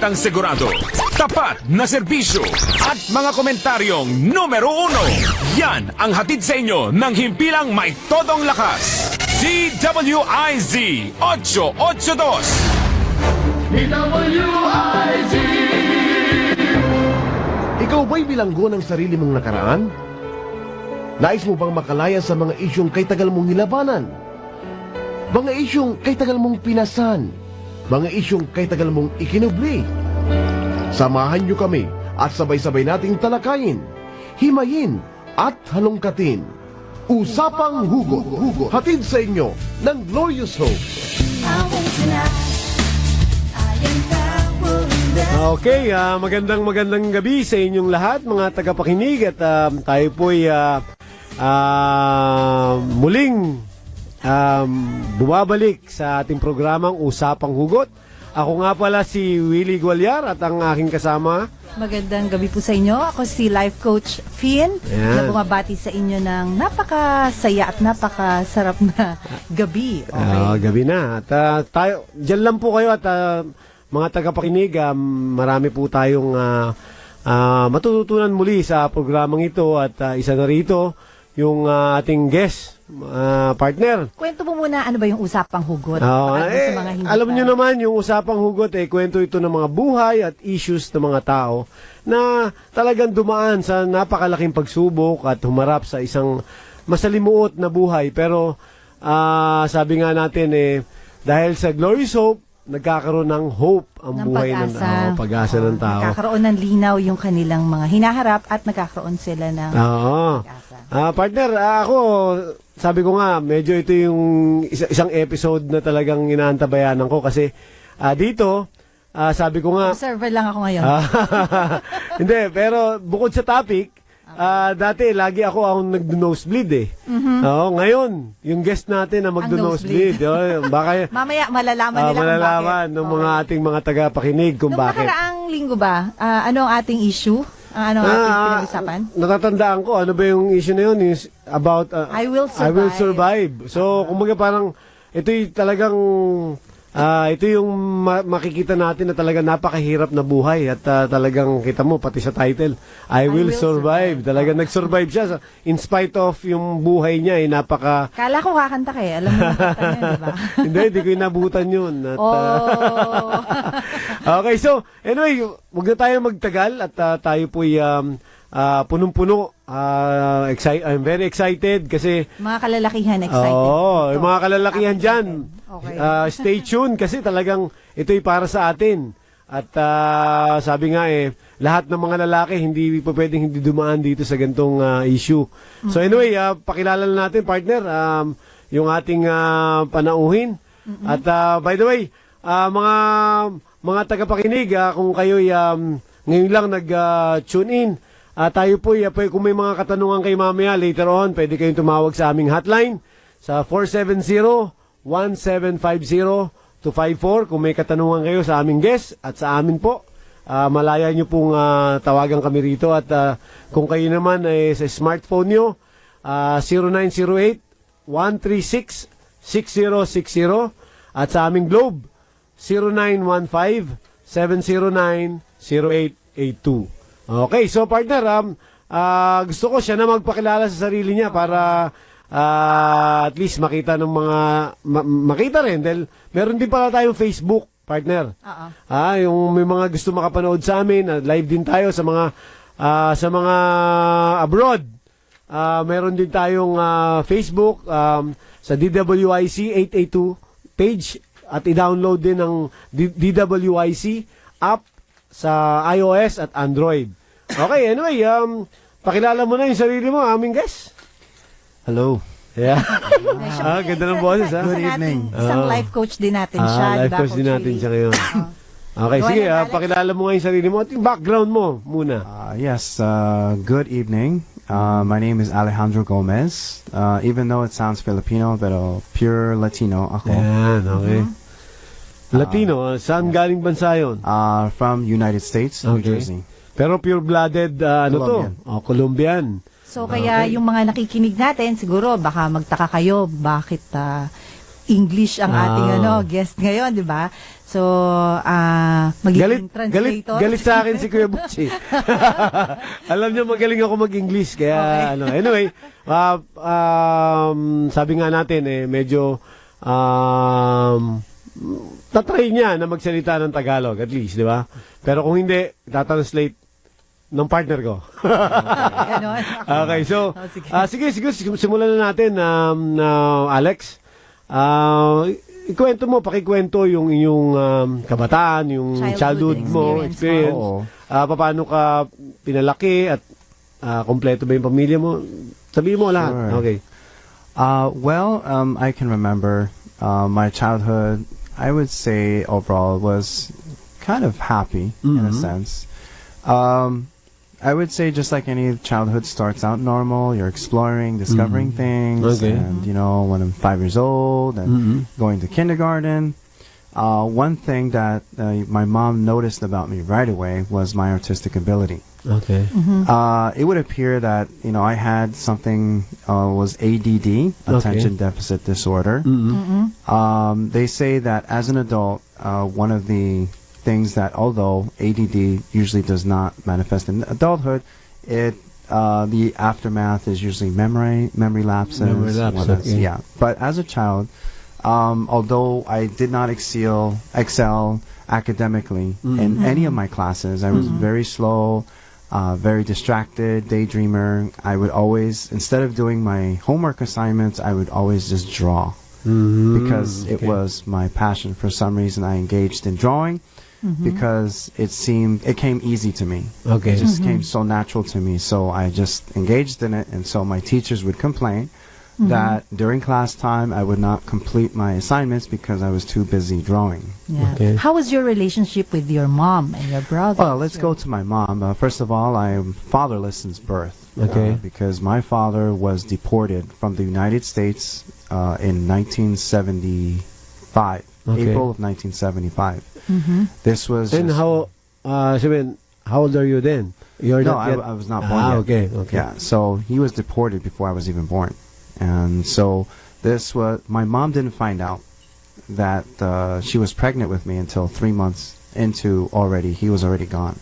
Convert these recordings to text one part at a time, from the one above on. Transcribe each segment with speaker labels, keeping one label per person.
Speaker 1: balitang sigurado, tapat na serbisyo, at mga komentaryong numero 1. Yan ang hatid sa inyo ng himpilang may todong lakas. DWIZ 882.
Speaker 2: DWIZ.
Speaker 3: Ikaw ba'y bilanggo ng sarili mong nakaraan? Nais mo bang makalaya sa mga isyong kay tagal mong nilabanan? Mga isyong kay tagal mong pinasan? Mga isyong kay tagal mong ikinubli? Samahan niyo kami at sabay-sabay nating talakayin, himayin at halongkatin. Usapang Hugot, hatid sa inyo ng Glorious Hope.
Speaker 4: Okay, magandang gabi sa inyong lahat, mga tagapakinig, at tayo po'y muling bumabalik sa ating programang Usapang Hugot. Ako nga pala si Willie Gualyar at ang aking kasama.
Speaker 5: Magandang gabi po sa inyo. Ako si Life Coach Finn, na bumabati sa inyo ng napakasaya at napakasarap na gabi. Okay?
Speaker 4: Gabi na. At tayo, dyan lang po kayo at mga tagapakinig, marami po tayong matututunan muli sa programang ito at isa na rito yung ating guest partner.
Speaker 5: Kwento mo muna, ano ba yung Usapang Hugot? Sa mga hindi
Speaker 4: alam nyo naman, yung Usapang Hugot, kwento ito ng mga buhay at issues ng mga tao na talagang dumaan sa napakalaking pagsubok at humarap sa isang masalimuot na buhay. Pero sabi nga natin, dahil sa Glorious Hope, nagkakaroon ng hope ang buhay ng pag-asa ng tao.
Speaker 5: Nagkakaroon ng linaw yung kanilang mga hinaharap at nagkakaroon sila ng pag-asa.
Speaker 4: Partner, ako, sabi ko nga, medyo ito yung isang episode na talagang inaantabayanan ko kasi dito, sabi ko nga...
Speaker 5: Observer lang ako ngayon.
Speaker 4: Hindi, pero bukod sa topic, dati lagi ako ang nag-nosebleed ngayon, yung guest natin na mag-nosebleed. Baka
Speaker 5: mamaya malalaman nila
Speaker 4: ng mga ating mga tagapakinig kung bakit.
Speaker 5: Nung nakaraang linggo ba, ano ang ating issue? Ano ang ating pinag-usapan?
Speaker 4: Natatandaan ko, ano ba yung issue na yun? Is about
Speaker 5: I will
Speaker 4: survive. So, kumbaga parang ito'y talagang ito yung makikita natin na talagang napakahirap na buhay at talagang kita mo pati sa title, I will survive. Talagang nag-survive siya in spite of yung buhay niya napaka...
Speaker 5: Kala ko kakanta ka alam mo yung kanta niya, di ba?
Speaker 4: Hindi ko inabutan yun. At, okay, so anyway, huwag na tayo magtagal at tayo po'y punong-puno. I'm very excited kasi...
Speaker 5: Mga kalalakihan excited.
Speaker 4: Yung mga kalalakihan dyan. Okay. Stay tuned kasi talagang ito'y para sa atin. At sabi nga lahat ng mga lalaki hindi pa pwedeng hindi dumaan dito sa gantong issue. So anyway, pakilala natin partner yung ating panauhin. At by the way, mga tagapakinig, kung kayo'y ngayon lang nag-tune in, tayo po, kung may mga katanungan kay mamaya later on, pwede kayong tumawag sa aming hotline sa 470-1750-254 kung may katanungan kayo sa aming guest at sa amin po. Malaya nyo pong tawagan kami rito at kung kayo naman sa smartphone nyo, 0908-136-6060 at sa aming Globe, 0915-709-0882. Okay, so partner, gusto ko siya na magpakilala sa sarili niya para at least makita ng mga makita rin dahil meron din pala tayong Facebook, partner. Yung may mga gusto makapanood sa amin, live din tayo sa mga abroad. Meron din tayong Facebook sa DWIC 882 page at i-download din ng DWIC app sa iOS at Android. Okay, anyway, pakilala mo na yung sarili mo, aming guest.
Speaker 6: Hello.
Speaker 4: Yeah. Ganda ng boses, ha?
Speaker 6: Good evening.
Speaker 5: Isang life coach din natin siya.
Speaker 4: Life coach din natin siya ngayon. Okay, sige, pakilala mo nga yung sarili mo at yung background mo muna.
Speaker 6: Yes, good evening. My name is Alejandro Gomez. Even though it sounds Filipino, pero pure Latino ako.
Speaker 4: Yan, okay. Latino, saan galing bansa yun?
Speaker 6: From United States, New Jersey.
Speaker 4: Pero pure-blooded,
Speaker 6: Colombian.
Speaker 4: Colombian.
Speaker 5: So, kaya yung mga nakikinig natin, siguro, baka magtaka kayo, bakit English ang ating guest ngayon, di ba? So, magiging translator.
Speaker 4: Galit sa akin si Kuya Butchie. Alam niyo, magaling ako mag-English. Kaya, anyway, sabi nga natin, medyo, tatry niya na magsalita ng Tagalog, at least, di ba? Pero kung hindi, tatranslate ng partner ko. Okay, so, sige, simulan na natin, Alex. Pakikwento yung inyong kabataan, yung childhood mo, experience. Paano ka pinalaki at kompleto ba yung pamilya mo? Sabihin mo lahat.
Speaker 6: Sure.
Speaker 4: Okay.
Speaker 6: I can remember my childhood. I would say overall was kind of happy in a sense. I would say just like any childhood starts out normal. You're exploring, discovering things.
Speaker 4: Okay.
Speaker 6: And, when I'm 5 years old and going to kindergarten, one thing that my mom noticed about me right away was my artistic ability.
Speaker 4: Okay.
Speaker 6: It would appear that, I had something, was ADD, attention deficit disorder. They say that as an adult, one of the things that although ADD usually does not manifest in adulthood, the aftermath is usually memory lapses.
Speaker 4: Okay.
Speaker 6: Yeah. But as a child, although I did not excel academically in any of my classes, I was very slow, very distracted, daydreamer. I would always, instead of doing my homework assignments, I would always just draw because it was my passion. For some reason, I engaged in drawing. Because it came easy to me.
Speaker 4: Okay.
Speaker 6: It just came so natural to me. So I just engaged in it. And so my teachers would complain that during class time, I would not complete my assignments because I was too busy drawing.
Speaker 5: Yeah.
Speaker 4: Okay.
Speaker 5: How was your relationship with your mom and your brother?
Speaker 6: Well, let's go to my mom. First of all, I am fatherless since birth.
Speaker 4: Okay.
Speaker 6: Because my father was deported from the United States in 1975.
Speaker 4: Okay.
Speaker 6: April of 1975. This was.
Speaker 4: And how old are you then? You're
Speaker 6: no,
Speaker 4: not yet...
Speaker 6: I was not born yet.
Speaker 4: Okay.
Speaker 6: Yeah, so he was deported before I was even born. And so my mom didn't find out that she was pregnant with me until 3 months into he was already gone.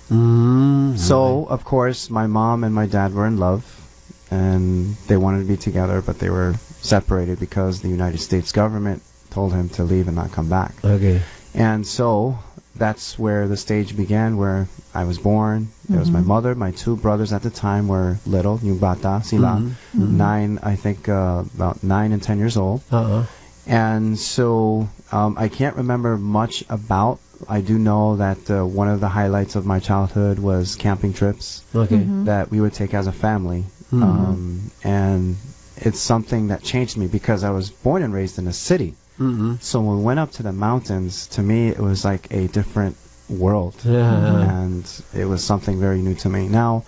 Speaker 6: So, of course, my mom and my dad were in love, and they wanted to be together, but they were separated because the United States government told him to leave and not come back.
Speaker 4: Okay.
Speaker 6: And so that's where the stage began, where I was born. There was my mother. My two brothers at the time were little, yung bata, sila, about 9 and 10 years old. And so I can't remember much about. I do know that one of the highlights of my childhood was camping trips that we would take as a family. And it's something that changed me because I was born and raised in a city. So when we went up to the mountains, to me it was like a different world, and it was something very new to me. Now,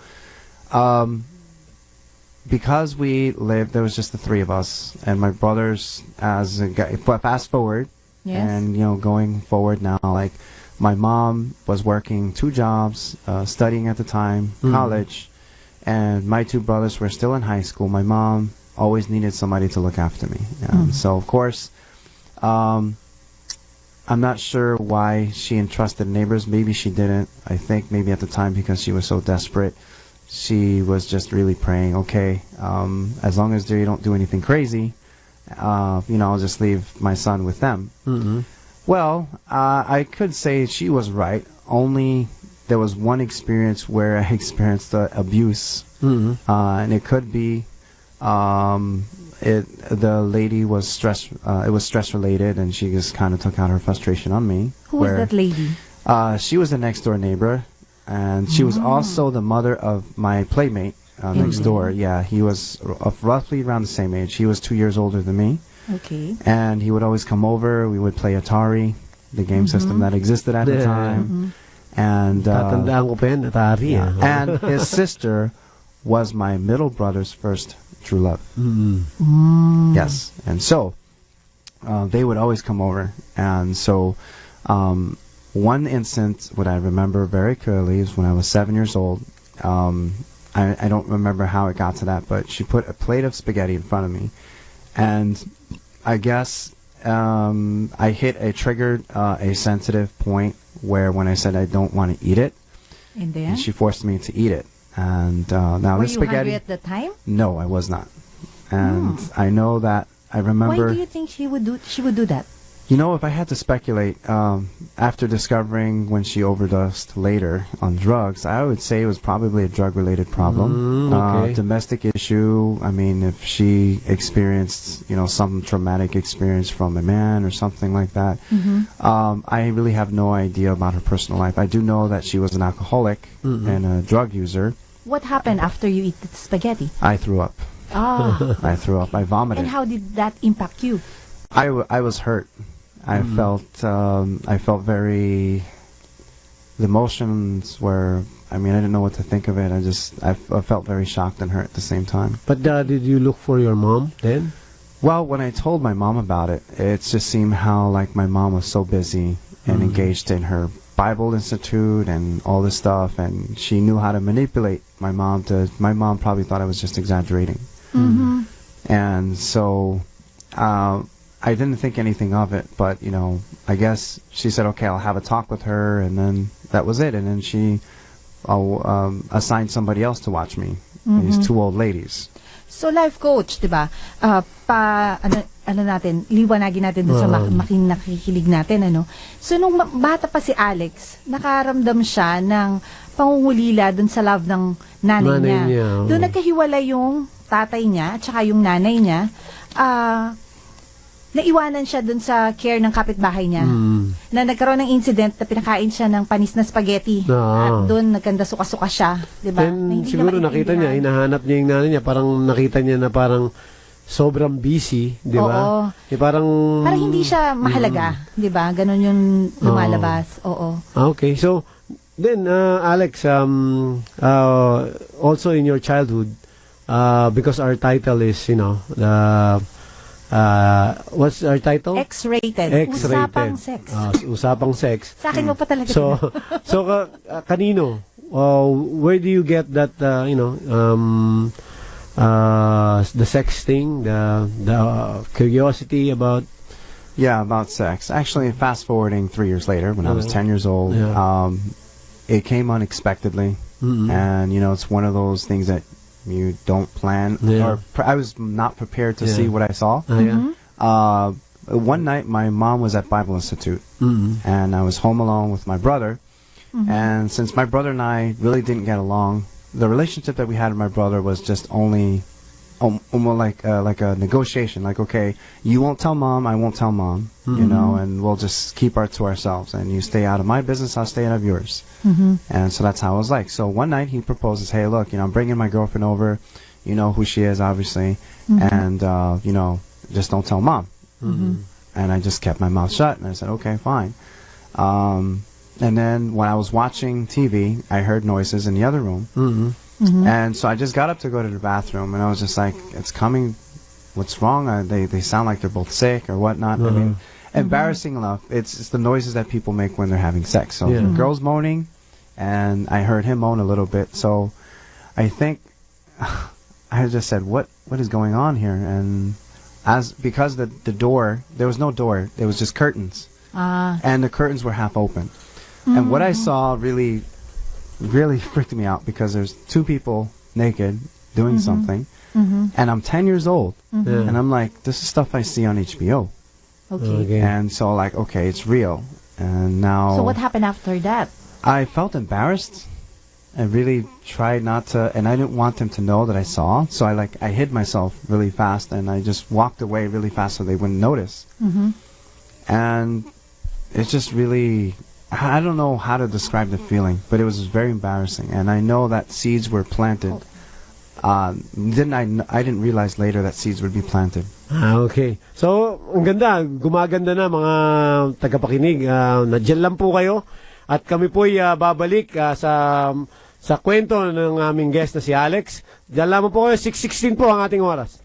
Speaker 6: because we lived, there was just the three of us, and my brothers. Fast forward, and going forward now, like my mom was working 2 jobs, studying at the time, college, and my 2 brothers were still in high school. My mom always needed somebody to look after me, and so of course. I'm not sure why she entrusted neighbors. Maybe she didn't. I think maybe at the time because she was so desperate, she was just really praying, okay, as long as they don't do anything crazy, I'll just leave my son with them. Well, I could say she was right. Only there was one experience where I experienced abuse, and it could be the lady was stress. It was stress related, and she just kind of took out her frustration on me.
Speaker 5: Who was that lady?
Speaker 6: She was a next door neighbor, and she was also the mother of my playmate next door. Yeah, he was roughly around the same age. He was 2 years older than me.
Speaker 5: Okay.
Speaker 6: And he would always come over. We would play Atari, the game system that existed at the time. And and his sister was my middle brother's first true love. Yes. And so they would always come over. And so one instance, what I remember very clearly, is when I was 7 years old. I don't remember how it got to that, but she put a plate of spaghetti in front of me. And I guess I hit a sensitive point where when I said I don't want to eat it,
Speaker 5: And then?
Speaker 6: she forced me to eat it. And now
Speaker 5: Were
Speaker 6: the
Speaker 5: you
Speaker 6: spaghetti.
Speaker 5: hungry at the time?
Speaker 6: No, I was not. And I know that I remember.
Speaker 5: Why do you think she would do that?
Speaker 6: You know, if I had to speculate, after discovering when she overdosed later on drugs, I would say it was probably a drug-related problem,
Speaker 4: okay.
Speaker 6: Domestic issue. I mean, if she experienced, some traumatic experience from a man or something like that. I really have no idea about her personal life. I do know that she was an alcoholic and a drug user.
Speaker 5: What happened after you eat the spaghetti?
Speaker 6: I threw up.
Speaker 5: Ah.
Speaker 6: I threw up. I vomited.
Speaker 5: And how did that impact you?
Speaker 6: I was hurt. I felt very. The emotions were. I mean, I didn't know what to think of it. I felt very shocked and hurt at the same time.
Speaker 4: But did you look for your mom then?
Speaker 6: Well, when I told my mom about it, it just seemed how like my mom was so busy and engaged in her Bible Institute and all this stuff, and she knew how to manipulate my mom. My mom probably thought I was just exaggerating, and so. I didn't think anything of it, but, I guess she said, okay, I'll have a talk with her, and then that was it. And then she assigned somebody else to watch me, these two old ladies.
Speaker 5: So, life coach, di ba? Liwanagin natin doon sa nakikilig natin, ano? So, nung bata pa si Alex, nakaramdam siya ng pangungulila doon sa love ng nanay niya. Doon nagkahiwalay yung tatay niya at saka yung nanay niya. Naiwanan siya dun sa care ng kapitbahay niya. Na nagkaroon ng incident na pinakain siya ng panis na spaghetti. At dun nagkanda suka-suka siya. Diba?
Speaker 4: Then, siguro nakita niya, hinahanap niya yung nanay niya, parang nakita niya na parang sobrang busy, di ba? Parang
Speaker 5: hindi siya mahalaga, di ba? Ganon yung lumalabas. Oo.
Speaker 4: Okay, so, then, Alex, also in your childhood, because our title is, what's our title?
Speaker 5: X-rated. Usapang sex.
Speaker 4: Usapang sex.
Speaker 5: Sa akin mo pa talaga.
Speaker 4: So kanino? Where do you get that, the sex thing, the curiosity about?
Speaker 6: Yeah, about sex. Actually, fast forwarding 3 years later, when I was 10 years old, it came unexpectedly, and it's one of those things that you don't plan, or I was not prepared to see what I saw. One night, my mom was at Bible Institute, and I was home alone with my brother. And since my brother and I really didn't get along, the relationship that we had with my brother was just only like a negotiation. Like, okay, you won't tell mom, I won't tell mom, and we'll just keep to ourselves. And you stay out of my business, I'll stay out of yours. And so that's how it was like. So one night he proposes, hey, look, I'm bringing my girlfriend over. You know who she is, obviously. And, just don't tell mom. And I just kept my mouth shut. And I said, okay, fine. And then when I was watching TV, I heard noises in the other room. And so I just got up to go to the bathroom, and I was just like, it's coming. What's wrong? They sound like they're both sick or whatnot. I mean, embarrassing enough. It's the noises that people make when they're having sex. So the girl's moaning, and I heard him moan a little bit. So I think I just said, what is going on here? And because the door, there was no door. There was just curtains. And the curtains were half open. And what I saw really freaked me out, because there's two people naked doing something, and I'm 10 years old, and I'm like, this is stuff I see on HBO.
Speaker 5: Okay.
Speaker 6: And so like, okay, it's real. And now,
Speaker 5: so what happened after that?
Speaker 6: I felt embarrassed. I really tried not to, and I didn't want them to know that I saw, so I hid myself really fast, and I just walked away really fast so they wouldn't notice. And it's just really, I don't know how to describe the feeling, but it was very embarrassing. And I know that seeds were planted. I didn't realize later that seeds would be planted.
Speaker 4: Okay. So, ang ganda. Gumaganda na mga tagapakinig. Nadyan lang po kayo. At kami po'y babalik sa kwento ng aming guest na si Alex. Diyan lamang po kayo. 6:16 po ang ating oras.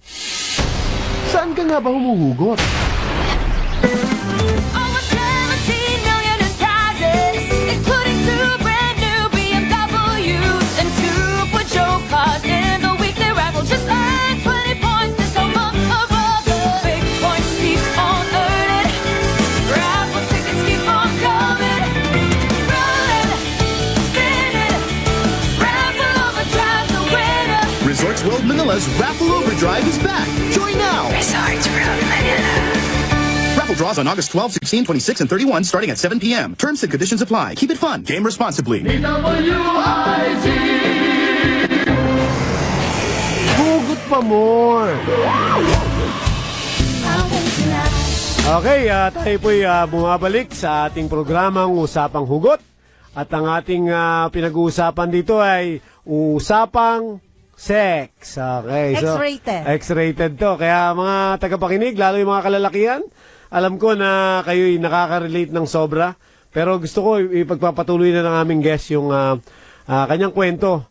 Speaker 3: Saan ka nga ba humuhugot?
Speaker 2: Just earn 20 points this summer, brother. Big points deep on earth.
Speaker 7: Resorts World Manila's Raffle Overdrive is back. Join now.
Speaker 8: Resorts World Manila.
Speaker 7: Raffle draws on August 12, 16, 26, and 31 starting at 7 p.m. Terms and conditions apply. Keep it fun. Game responsibly.
Speaker 2: DWIZ.
Speaker 3: Hugot pa more!
Speaker 4: Okay, tayo po'y bumabalik sa ating programang Usapang Hugot. At ang ating pinag-uusapan dito ay Usapang Sex. Okay, so,
Speaker 5: X-rated.
Speaker 4: X-rated to. Kaya mga tagapakinig, lalo yung mga kalalakihan, alam ko na kayo'y nakaka-relate ng sobra. Pero gusto ko ipagpapatuloy na ng aming guest yung kanyang kwento.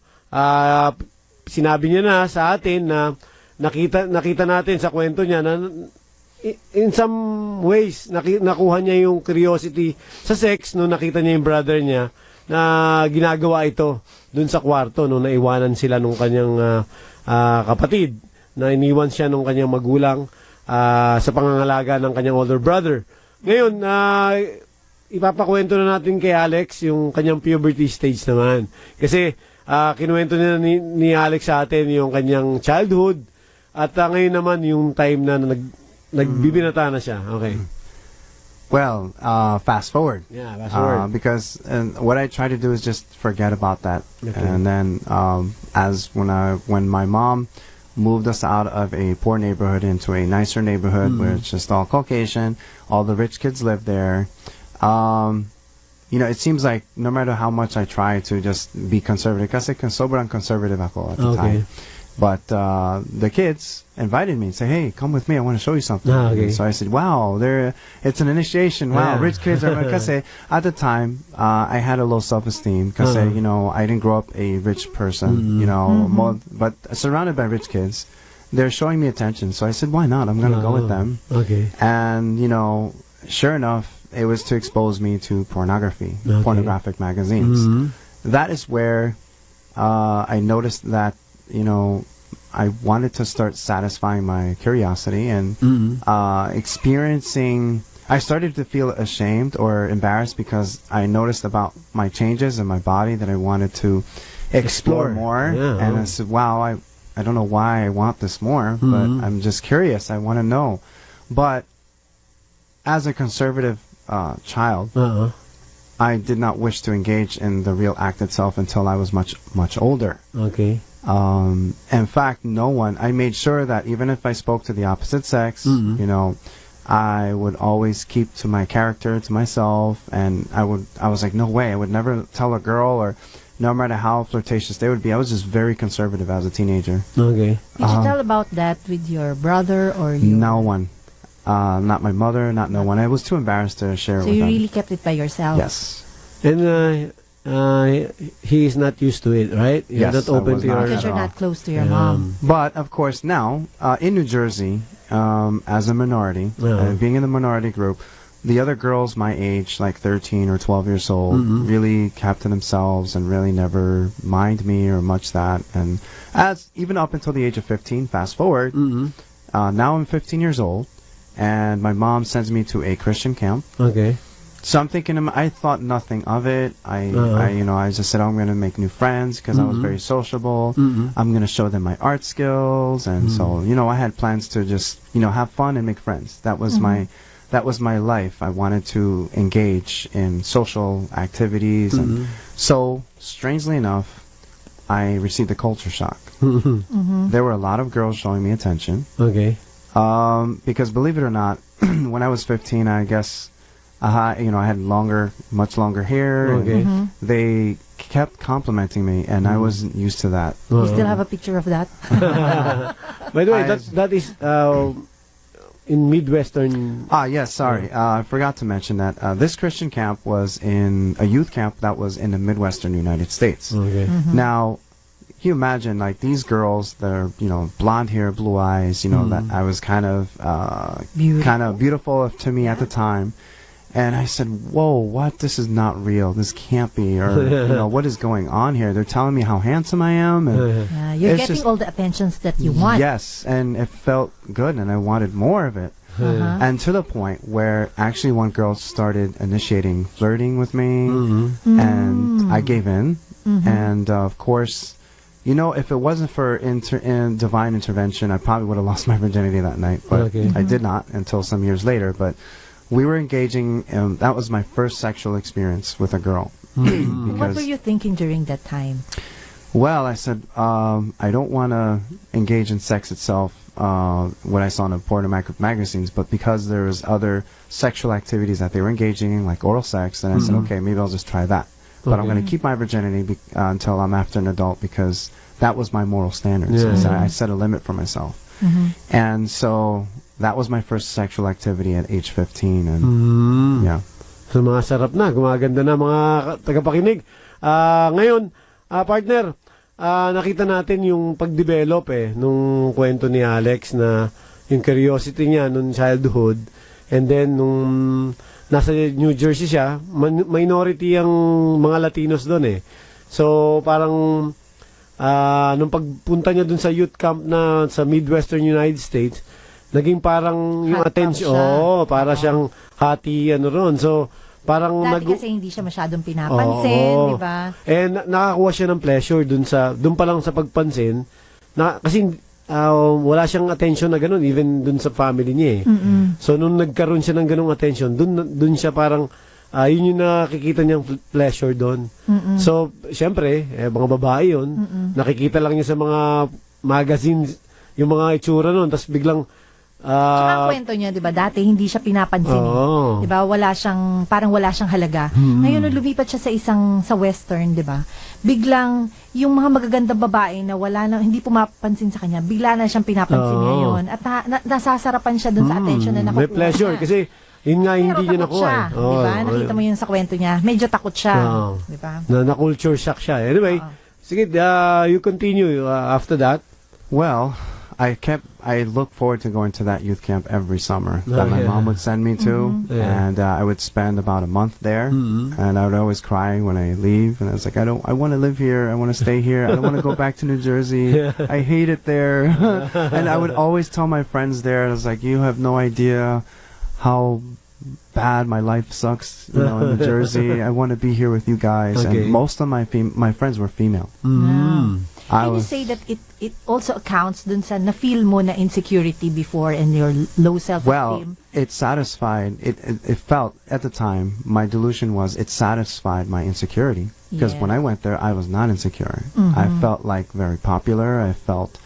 Speaker 4: Sinabi niya na sa atin na nakita natin sa kwento niya na in some ways, nakuha niya yung curiosity sa sex nung nakita niya yung brother niya na ginagawa ito dun sa kwarto nung naiwanan sila nung kanyang kapatid, na iniwan siya nung kanyang magulang sa pangangalaga ng kanyang older brother. Ngayon, ipapakwento na natin kay Alex yung kanyang puberty stage naman. Kasi kinuwento niya ni Alex sa atin yung kanyang childhood at ngayon naman yung time na nagbibinata na siya. Okay.
Speaker 6: Well, fast forward.
Speaker 4: Yeah, fast forward.
Speaker 6: Because what I try to do is just forget about that.
Speaker 4: Okay.
Speaker 6: And then, when my mom moved us out of a poor neighborhood into a nicer neighborhood where it's just all Caucasian, all the rich kids live there. It seems like no matter how much I try to just be conservative, kasi sobrang conservative ako at the time. But the kids invited me and said, "Hey, come with me. I want to show you something."
Speaker 4: Okay.
Speaker 6: So I said, "Wow, it's an initiation. Wow,
Speaker 4: Yeah.
Speaker 6: rich kids are." Because at the time, I had a low self-esteem because I didn't grow up a rich person. But surrounded by rich kids, they're showing me attention. So I said, "Why not? I'm going to go with them."
Speaker 4: Okay.
Speaker 6: And sure enough, it was to expose me to pornography, pornographic magazines. That is where I noticed that. I wanted to start satisfying my curiosity and experiencing. I started to feel ashamed or embarrassed because I noticed about my changes in my body that I wanted to explore more.
Speaker 4: Yeah.
Speaker 6: And I said, wow, I don't know why I want this more, but I'm just curious. I want to know. But as a conservative child, I did not wish to engage in the real act itself until I was much, much older.
Speaker 4: Okay.
Speaker 6: In fact, I made sure that even if I spoke to the opposite sex, I would always keep to my character, to myself, and I was like, no way, I would never tell a girl, or no matter how flirtatious they would be. I was just very conservative as a teenager.
Speaker 4: Okay.
Speaker 5: Did you tell about that with your brother or your...
Speaker 6: No one. Not my mother, not no one. I was too embarrassed to share
Speaker 5: So
Speaker 6: with
Speaker 5: you
Speaker 6: them.
Speaker 5: really kept it by yourself?
Speaker 6: Yes.
Speaker 4: And he is not used to it, right? You're
Speaker 6: Yes,
Speaker 4: not open
Speaker 6: I was
Speaker 4: to your...
Speaker 6: not.
Speaker 5: Because you're
Speaker 6: all.
Speaker 5: not close to your mom.
Speaker 6: But of course now, in New Jersey, as a minority, being in the minority group, the other girls my age, like 13 or 12 years old, really kept to themselves and really never mind me or much that. And even up until the age of 15, fast forward, now I'm 15 years old, and my mom sends me to a Christian camp.
Speaker 4: Okay.
Speaker 6: So I'm thinking, I thought nothing of it. I just said, I'm going to make new friends because I was very sociable. I'm going to show them my art skills. And so, I had plans to just, have fun and make friends. That was my life. I wanted to engage in social activities. And so, strangely enough, I received a culture shock. There were a lot of girls showing me attention.
Speaker 4: Okay.
Speaker 6: Because believe it or not, when I was 15, I guess, I had much longer hair.
Speaker 4: Okay.
Speaker 6: They kept complimenting me, and I wasn't used to that.
Speaker 5: You still have a picture of that?
Speaker 4: By the way, that is in Midwestern...
Speaker 6: Yes, sorry. I forgot to mention that this Christian camp was in a youth camp that was in the Midwestern United States.
Speaker 4: Okay.
Speaker 6: Now, you imagine, like, these girls, they're, blonde hair, blue eyes, that I was kind of beautiful to me at the time. And I said, whoa, what? This is not real. This can't be. Or, what is going on here? They're telling me how handsome I am. And
Speaker 5: you're getting all the attentions that you want.
Speaker 6: Yes, and it felt good, and I wanted more of it. And to the point where actually one girl started initiating flirting with me, and I gave in. And, of course, You know, if it wasn't for divine intervention, I probably would have lost my virginity that night. But I did not until some years later. But we were engaging, and that was my first sexual experience with a girl.
Speaker 5: What were you thinking during that time?
Speaker 6: Well, I said, I don't want to engage in sex itself, what I saw in the porn magazines, but because there was other sexual activities that they were engaging in, like oral sex, and I said, okay, maybe I'll just try that. But I'm going to keep my virginity until I'm after an adult, because that was my moral standards. So I set a limit for myself. And so that was my first sexual activity at age 15. And yeah.
Speaker 4: So mga sarap na, gumaganda na mga tagapakinig. Ngayon, partner, nakita natin yung pag-develop nung kwento ni Alex na yung curiosity niya nung childhood, and then nung nasa New Jersey siya, minority ang mga Latinos doon So parang nung pagpunta niya dun sa youth camp na sa Midwestern United States, naging parang yung attention, para siyang hati ron. So parang
Speaker 5: dati kasi hindi siya masyadong pinapansin, di ba?
Speaker 4: Nakakuha siya ng pleasure dun pa lang sa pagpansin, kasi wala siyang attention na ganun, even dun sa family niya So nung nagkaroon siya ng ganung attention, dun siya parang yun yung nakikita niyang pleasure doon. So syempre, mga babae yun, nakikita lang niya sa mga magazines yung mga itsura nun, tapos biglang
Speaker 5: Tsaka ang kwento niya, 'di ba? Dati hindi siya pinapansin, 'di ba? Parang wala siyang halaga. Ngayon nung lumipat siya sa western, 'di ba? Biglang yung mga magagandang babae na hindi pumapansin sa kanya, bigla na siyang pinapansin ngayon at nasasarapan siya dun sa attention na nakukuha.
Speaker 4: May pleasure kasi yun nga hindi niya nakuha.
Speaker 5: Di ba? Nakita mo yun sa kwento niya. Medyo takot siya, 'di ba?
Speaker 4: Na-culture shock siya. Anyway, sige, you continue after that.
Speaker 6: Well, I look forward to going to that youth camp every summer that my mom would send me to, and I would spend about a month there, and I would always cry when I leave, and I was like, I want to live here, I want to stay here, I don't want to go back to New Jersey, I hate it there, and I would always tell my friends there, I was like, you have no idea how bad my life sucks, in New Jersey, I want to be here with you guys, and most of my friends were female.
Speaker 5: Can you say that it also accounts dun sa na-feel mo na insecurity before and your low self-esteem?
Speaker 6: Well, it satisfied, it felt, at the time, my delusion was, it satisfied my insecurity. Because when I went there, I was not insecure. I felt like very popular, I felt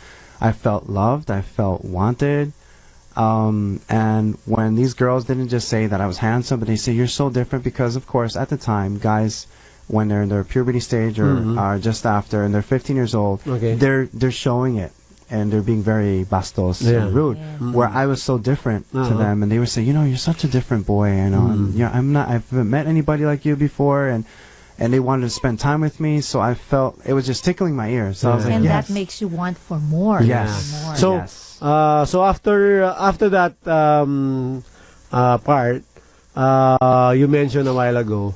Speaker 6: loved, I felt wanted. And when these girls didn't just say that I was handsome, but they say, you're so different, because, of course, at the time, guys, when they're in their puberty stage or are just after, and they're 15 years old, they're showing it, and they're being very bastos and rude. Where I was so different to them, and they would say, you're such a different boy, and I haven't met anybody like you before, and they wanted to spend time with me, so I felt it was just tickling my ears. So I was like,
Speaker 5: and that makes you want for more.
Speaker 6: Yes.
Speaker 5: For more.
Speaker 4: So after that part, you mentioned a while ago,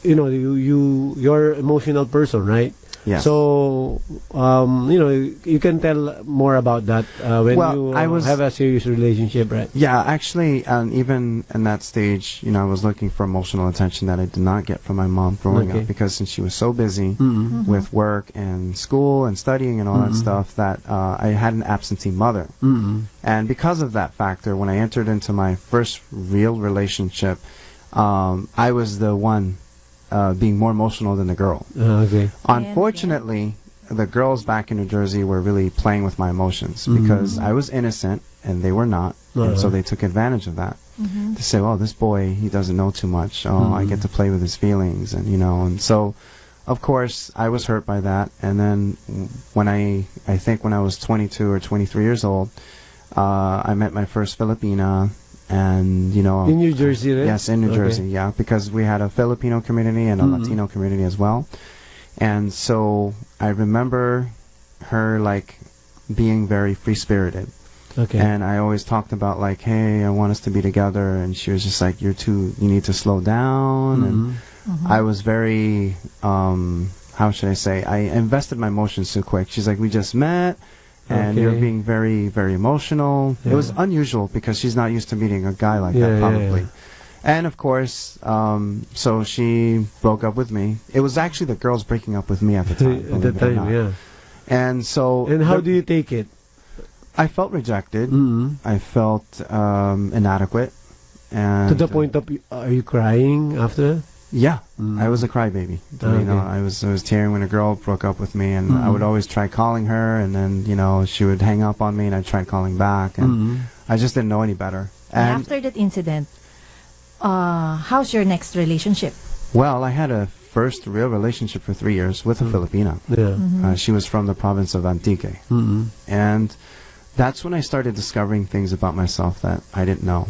Speaker 4: you're emotional person, right?
Speaker 6: Yes.
Speaker 4: So, you can tell more about that when you have a serious relationship, right?
Speaker 6: Yeah, actually, even in that stage, I was looking for emotional attention that I did not get from my mom growing up, because since she was so busy with work and school and studying and all that stuff, that I had an absentee mother. And because of that factor, when I entered into my first real relationship, I was the one being more emotional than the girl. Unfortunately, the girls back in New Jersey were really playing with my emotions, because I was innocent and they were not, and so they took advantage of that. To say, oh, this boy, he doesn't know too much. Oh, I get to play with his feelings, and and so, of course, I was hurt by that. And then when I think when I was 22 or 23 years old, I met my first Filipina. And
Speaker 4: in New Jersey, right?
Speaker 6: Yes, in New Jersey, yeah, because we had a Filipino community and a Latino community as well. And so I remember her like being very free-spirited. And I always talked about like, hey, I want us to be together, and she was just like, you need to slow down. And I was very how should I say, I invested my emotions too quick. She's like, we just met, and you're being very, very emotional. It was unusual, because she's not used to meeting a guy like that, probably. And of course, so she broke up with me. It was actually the girls breaking up with me at the time.
Speaker 4: At the time, yeah.
Speaker 6: And so...
Speaker 4: And how do you take it?
Speaker 6: I felt rejected.
Speaker 4: Mm-hmm.
Speaker 6: I felt inadequate. And
Speaker 4: To the point of, are you crying after?
Speaker 6: yeah, I was a crybaby. You know, I was tearing when a girl broke up with me, and I would always try calling her, and then she would hang up on me, and I tried calling back, and I just didn't know any better. And
Speaker 5: after that incident, how's your next relationship?
Speaker 6: well, I had a first real relationship for 3 years with a Filipina.
Speaker 4: Yeah.
Speaker 6: She was from the province of Antique, and that's when I started discovering things about myself that I didn't know,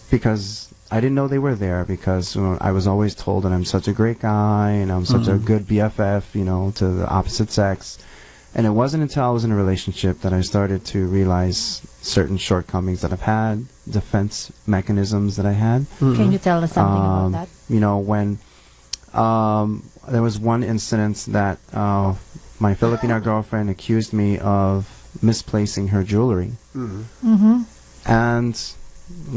Speaker 6: because I didn't know they were there, because I was always told that I'm such a great guy and I'm such a good BFF, to the opposite sex. And it wasn't until I was in a relationship that I started to realize certain shortcomings that I've had, defense mechanisms that I had.
Speaker 5: Can you tell us something about that?
Speaker 6: When there was one incident that my Filipino girlfriend accused me of misplacing her jewelry. And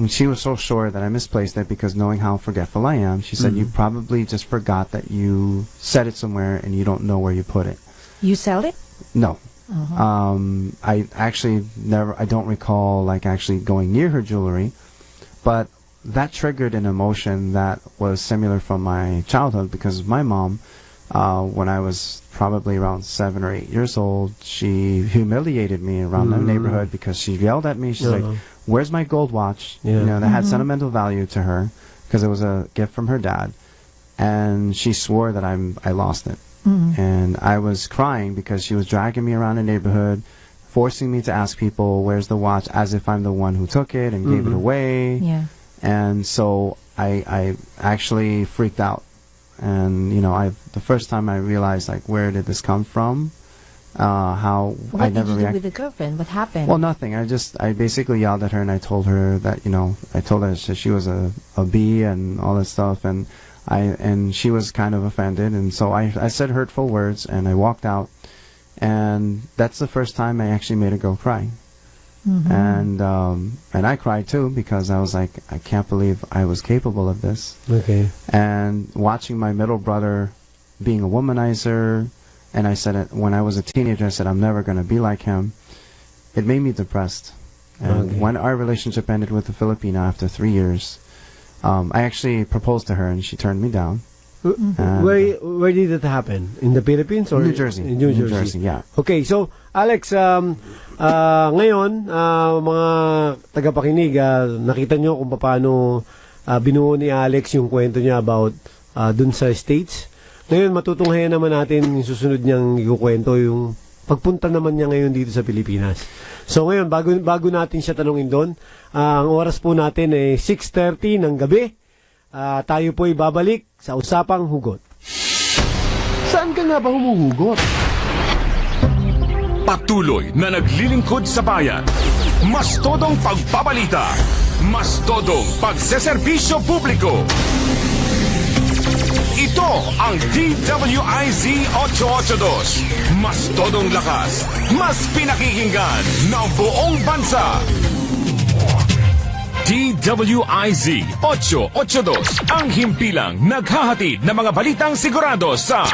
Speaker 6: she was so sure that I misplaced it, because knowing how forgetful I am, she said, you probably just forgot that you set it somewhere and you don't know where you put it.
Speaker 5: You sell it?
Speaker 6: No. I actually I don't recall actually going near her jewelry, but that triggered an emotion that was similar from my childhood, because my mom, when I was probably around 7 or 8 years old, she humiliated me around the neighborhood, because she yelled at me. She's like, where's my gold watch? That had sentimental value to her, because it was a gift from her dad, and she swore that I lost it. And I was crying because she was dragging me around the neighborhood, forcing me to ask people, where's the watch, as if I'm the one who took it and gave it away.
Speaker 5: Yeah.
Speaker 6: And so I actually freaked out. And, the first time I realized, where did this come from? How
Speaker 5: What
Speaker 6: I
Speaker 5: did
Speaker 6: never
Speaker 5: you do
Speaker 6: reacted.
Speaker 5: with the girlfriend? What happened?
Speaker 6: Well, nothing. I basically yelled at her, and I told her that, I told her that she was a B and all that stuff. And she was kind of offended, and so I said hurtful words, and I walked out, and that's the first time I actually made a girl cry. And I cried too, because I was like, I can't believe I was capable of this.
Speaker 4: Okay.
Speaker 6: And watching my middle brother being a womanizer, and I said it when I was a teenager, I said I'm never going to be like him. It made me depressed. And when our relationship ended with the Filipina after 3 years, I actually proposed to her, and she turned me down.
Speaker 4: Where did it happen? In the Philippines or
Speaker 6: New Jersey?
Speaker 4: In New Jersey,
Speaker 6: yeah.
Speaker 4: Okay, so Alex, ngayon, mga tagapakinig, nakita nyo kung paano binuo ni Alex yung kwento niya about dun sa States. Ngayon, matutunghayan naman natin yung susunod niyang ikukwento, yung pagpunta naman niya ngayon dito sa Pilipinas. So ngayon, bago natin siya tanungin doon, ang oras po natin ay 6:30 ng gabi. Tayo po'y babalik sa Usapang Hugot.
Speaker 3: Saan ka nga ba humuhugot?
Speaker 1: Patuloy na naglilingkod sa bayan. Mas todong pagbabalita. Mas todong pagseserbisyo publiko. Ito ang DWIZ 882. Mas todong lakas. Mas pinakikinggan ng buong bansa. DWIZ 882, ang himpilang naghahatid ng mga balitang sigurado sa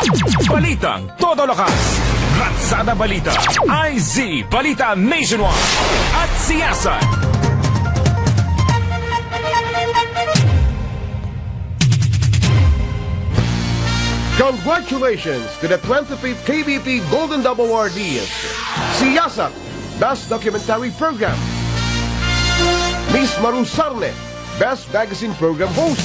Speaker 1: Balitang Todo Lakas. Ratsada Balita, IZ Balita Nationwide at Siyasat.
Speaker 3: Congratulations to the 25th KBP Golden Dove awardees. Siyasat, Best Documentary Program. Miss Maru Sarne, Best Magazine Program Host.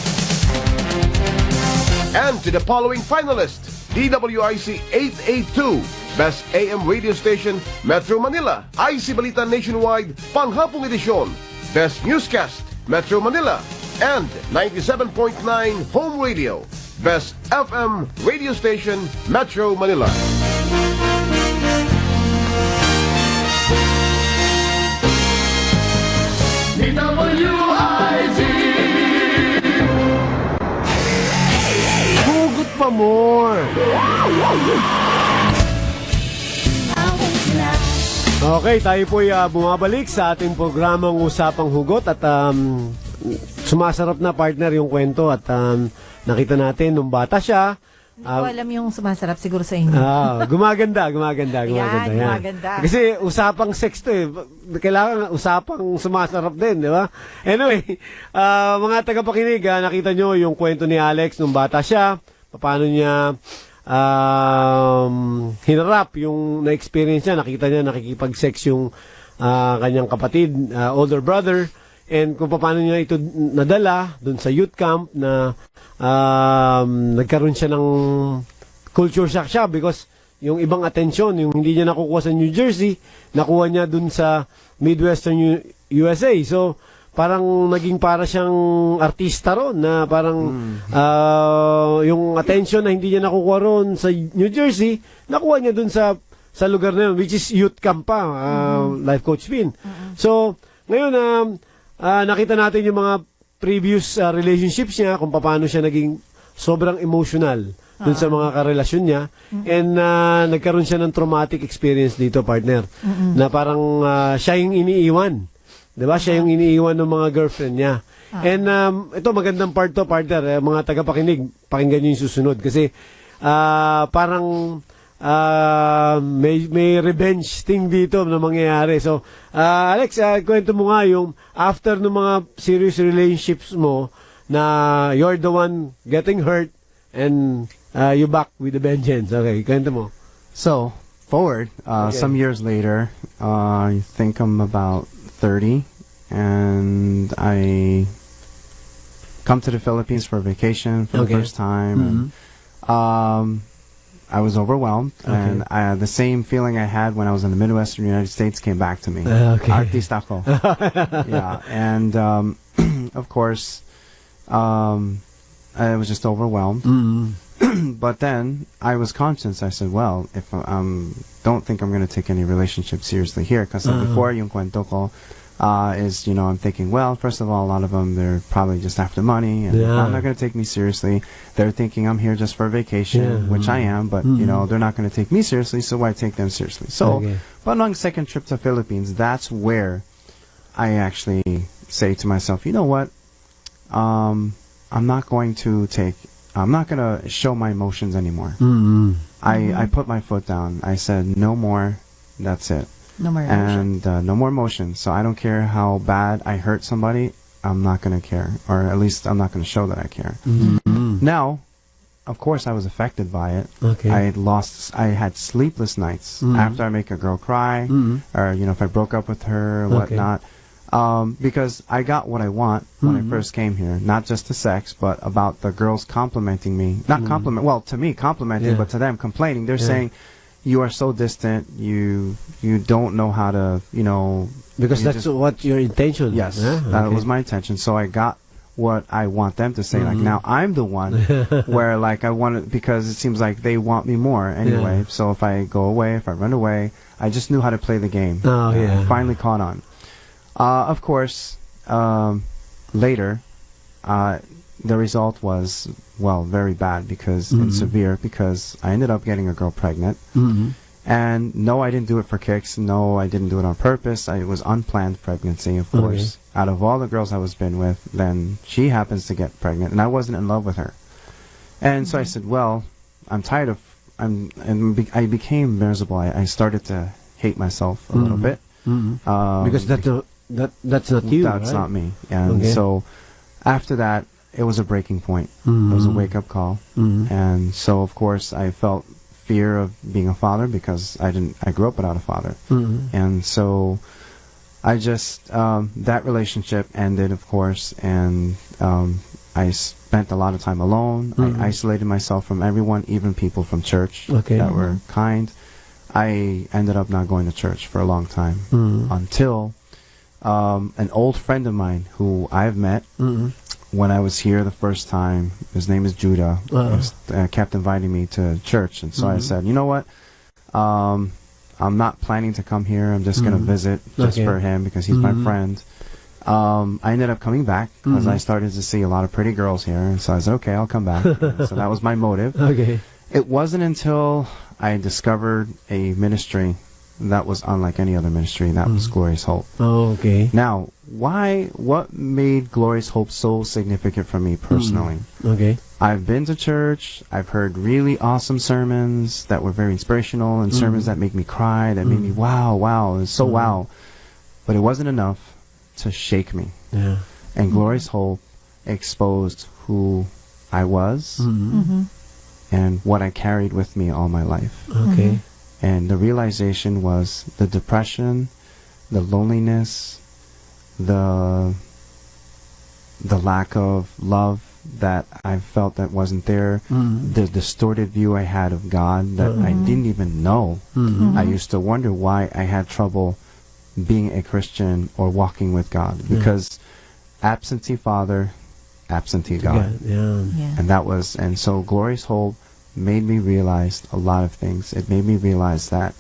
Speaker 3: And to the following finalists, DWIC 882, Best AM Radio Station, Metro Manila, IC Balita Nationwide, Panghapong Edisyon, Best Newscast, Metro Manila, and 97.9 Home Radio, Best FM Radio Station, Metro Manila.
Speaker 2: DWIZ.
Speaker 3: Hugot pa more!
Speaker 4: Okay, tayo po'y bumabalik sa ating programang Usapang Hugot at sumasarap na partner yung kwento at nakita natin nung bata siya.
Speaker 5: Hindi ko alam yung sumasarap siguro sa inyo.
Speaker 4: Gumaganda.
Speaker 5: Yan, gumaganda.
Speaker 4: Kasi usapang sex to eh. Kailangan usapang sumasarap din, di ba? Anyway, mga tagapakinig, nakita nyo yung kwento ni Alex nung bata siya, paano niya hinarap yung na-experience niya, nakita niya nakikipag-sex yung kanyang kapatid, older brother, and kung paano niya ito nadala dun sa youth camp na nagkaroon siya ng culture shock siya because yung ibang atensyon, yung hindi niya nakukuha sa New Jersey, nakuha niya dun sa Midwestern USA. So, parang naging para siyang artista ron na parang yung attention na hindi niya nakukuha ron sa New Jersey, nakuha niya dun sa lugar na yun, which is youth camp pa, life coach Finn. So, ngayon, nakita natin yung mga previous relationships niya, kung paano siya naging sobrang emotional dun sa mga karelasyon niya. And nagkaroon siya ng traumatic experience dito, partner. Na parang siya yung iniiwan. Diba? Siya yung iniiwan ng mga girlfriend niya. And ito magandang part to, partner. Mga tagapakinig, pakinggan niyo yung susunod. Kasi parang may revenge thing dito na mangyayari. So, Alex, kwento mo nga yung after ng mga serious relationships mo na you're the one getting hurt and you back with the vengeance. Okay, kwento mo.
Speaker 6: So, forward, some years later, I think I'm about 30, and I come to the Philippines for vacation for the first time. And, I was overwhelmed, and the same feeling I had when I was in the Midwestern United States came back to me. Artista ako. Yeah, and of course, I was just overwhelmed. But then I was conscious. I said, well, if don't think I'm going to take any relationship seriously here, because before yung kwento ko is, you know, I'm thinking, well, first of all, a lot of them, they're probably just after money, and I'm not going to take me seriously. They're thinking I'm here just for vacation, which I am, but, you know, they're not going to take me seriously, so why take them seriously? So, but on second trip to Philippines, that's where I actually say to myself, you know what, I'm not going to show my emotions anymore. I put my foot down. I said, no more, that's it.
Speaker 5: No more emotion.
Speaker 6: And no more emotion. So I don't care how bad I hurt somebody, I'm not going to care. Or at least I'm not going to show that I care. Now, of course I was affected by it. I had sleepless nights after I make a girl cry, or, you know, if I broke up with her or whatnot. Because I got what I want when I first came here. Not just the sex, but about the girls complimenting me. Not well, to me complimenting, but to them complaining. They're saying, you are so distant, you don't know how to, you know...
Speaker 4: Because that's what your intention.
Speaker 6: Yes, that was my intention. So I got what I want them to say. Like, now I'm the one where, like, I want it, because it seems like they want me more anyway. So if I go away, if I run away, I just knew how to play the game. I finally caught on. Of course, later, the result was, well, very bad because and severe, because I ended up getting a girl pregnant. And no, I didn't do it for kicks. No, I didn't do it on purpose. It was unplanned pregnancy, of course. Out of all the girls I was been with, then she happens to get pregnant, and I wasn't in love with her. And so I said, well, I'm tired of, I became miserable. I started to hate myself a little bit.
Speaker 4: Because that's not you,
Speaker 6: That's
Speaker 4: right?
Speaker 6: not me. And so after that, it was a breaking point. It was a wake-up call. And so, of course, I felt fear of being a father because I grew up without a father. And so I just, that relationship ended, of course, and I spent a lot of time alone. I isolated myself from everyone, even people from church that were kind. I ended up not going to church for a long time until an old friend of mine who I've met when I was here the first time, his name is Judah, kept inviting me to church. And so I said, you know what, I'm not planning to come here. I'm just going to visit just for him because he's my friend. I ended up coming back because I started to see a lot of pretty girls here. And so I said, okay, I'll come back. So that was my motive. It wasn't until I discovered a ministry that was unlike any other ministry, and that was Glorious Hope. Now, what made Glorious Hope so significant for me personally?
Speaker 4: Okay.
Speaker 6: I've been to church. I've heard really awesome sermons that were very inspirational, and sermons that make me cry, that made me wow, and so wow. But it wasn't enough to shake me.
Speaker 4: Yeah.
Speaker 6: And Glorious Hope exposed who I was and what I carried with me all my life.
Speaker 4: Okay.
Speaker 6: And the realization was the depression, the loneliness, the lack of love that I felt that wasn't there, the distorted view I had of God that I didn't even know. I used to wonder why I had trouble being a Christian or walking with God, because absentee father, absentee God.
Speaker 4: Yeah.
Speaker 6: And so Glorious Hope made me realize a lot of things. It made me realize that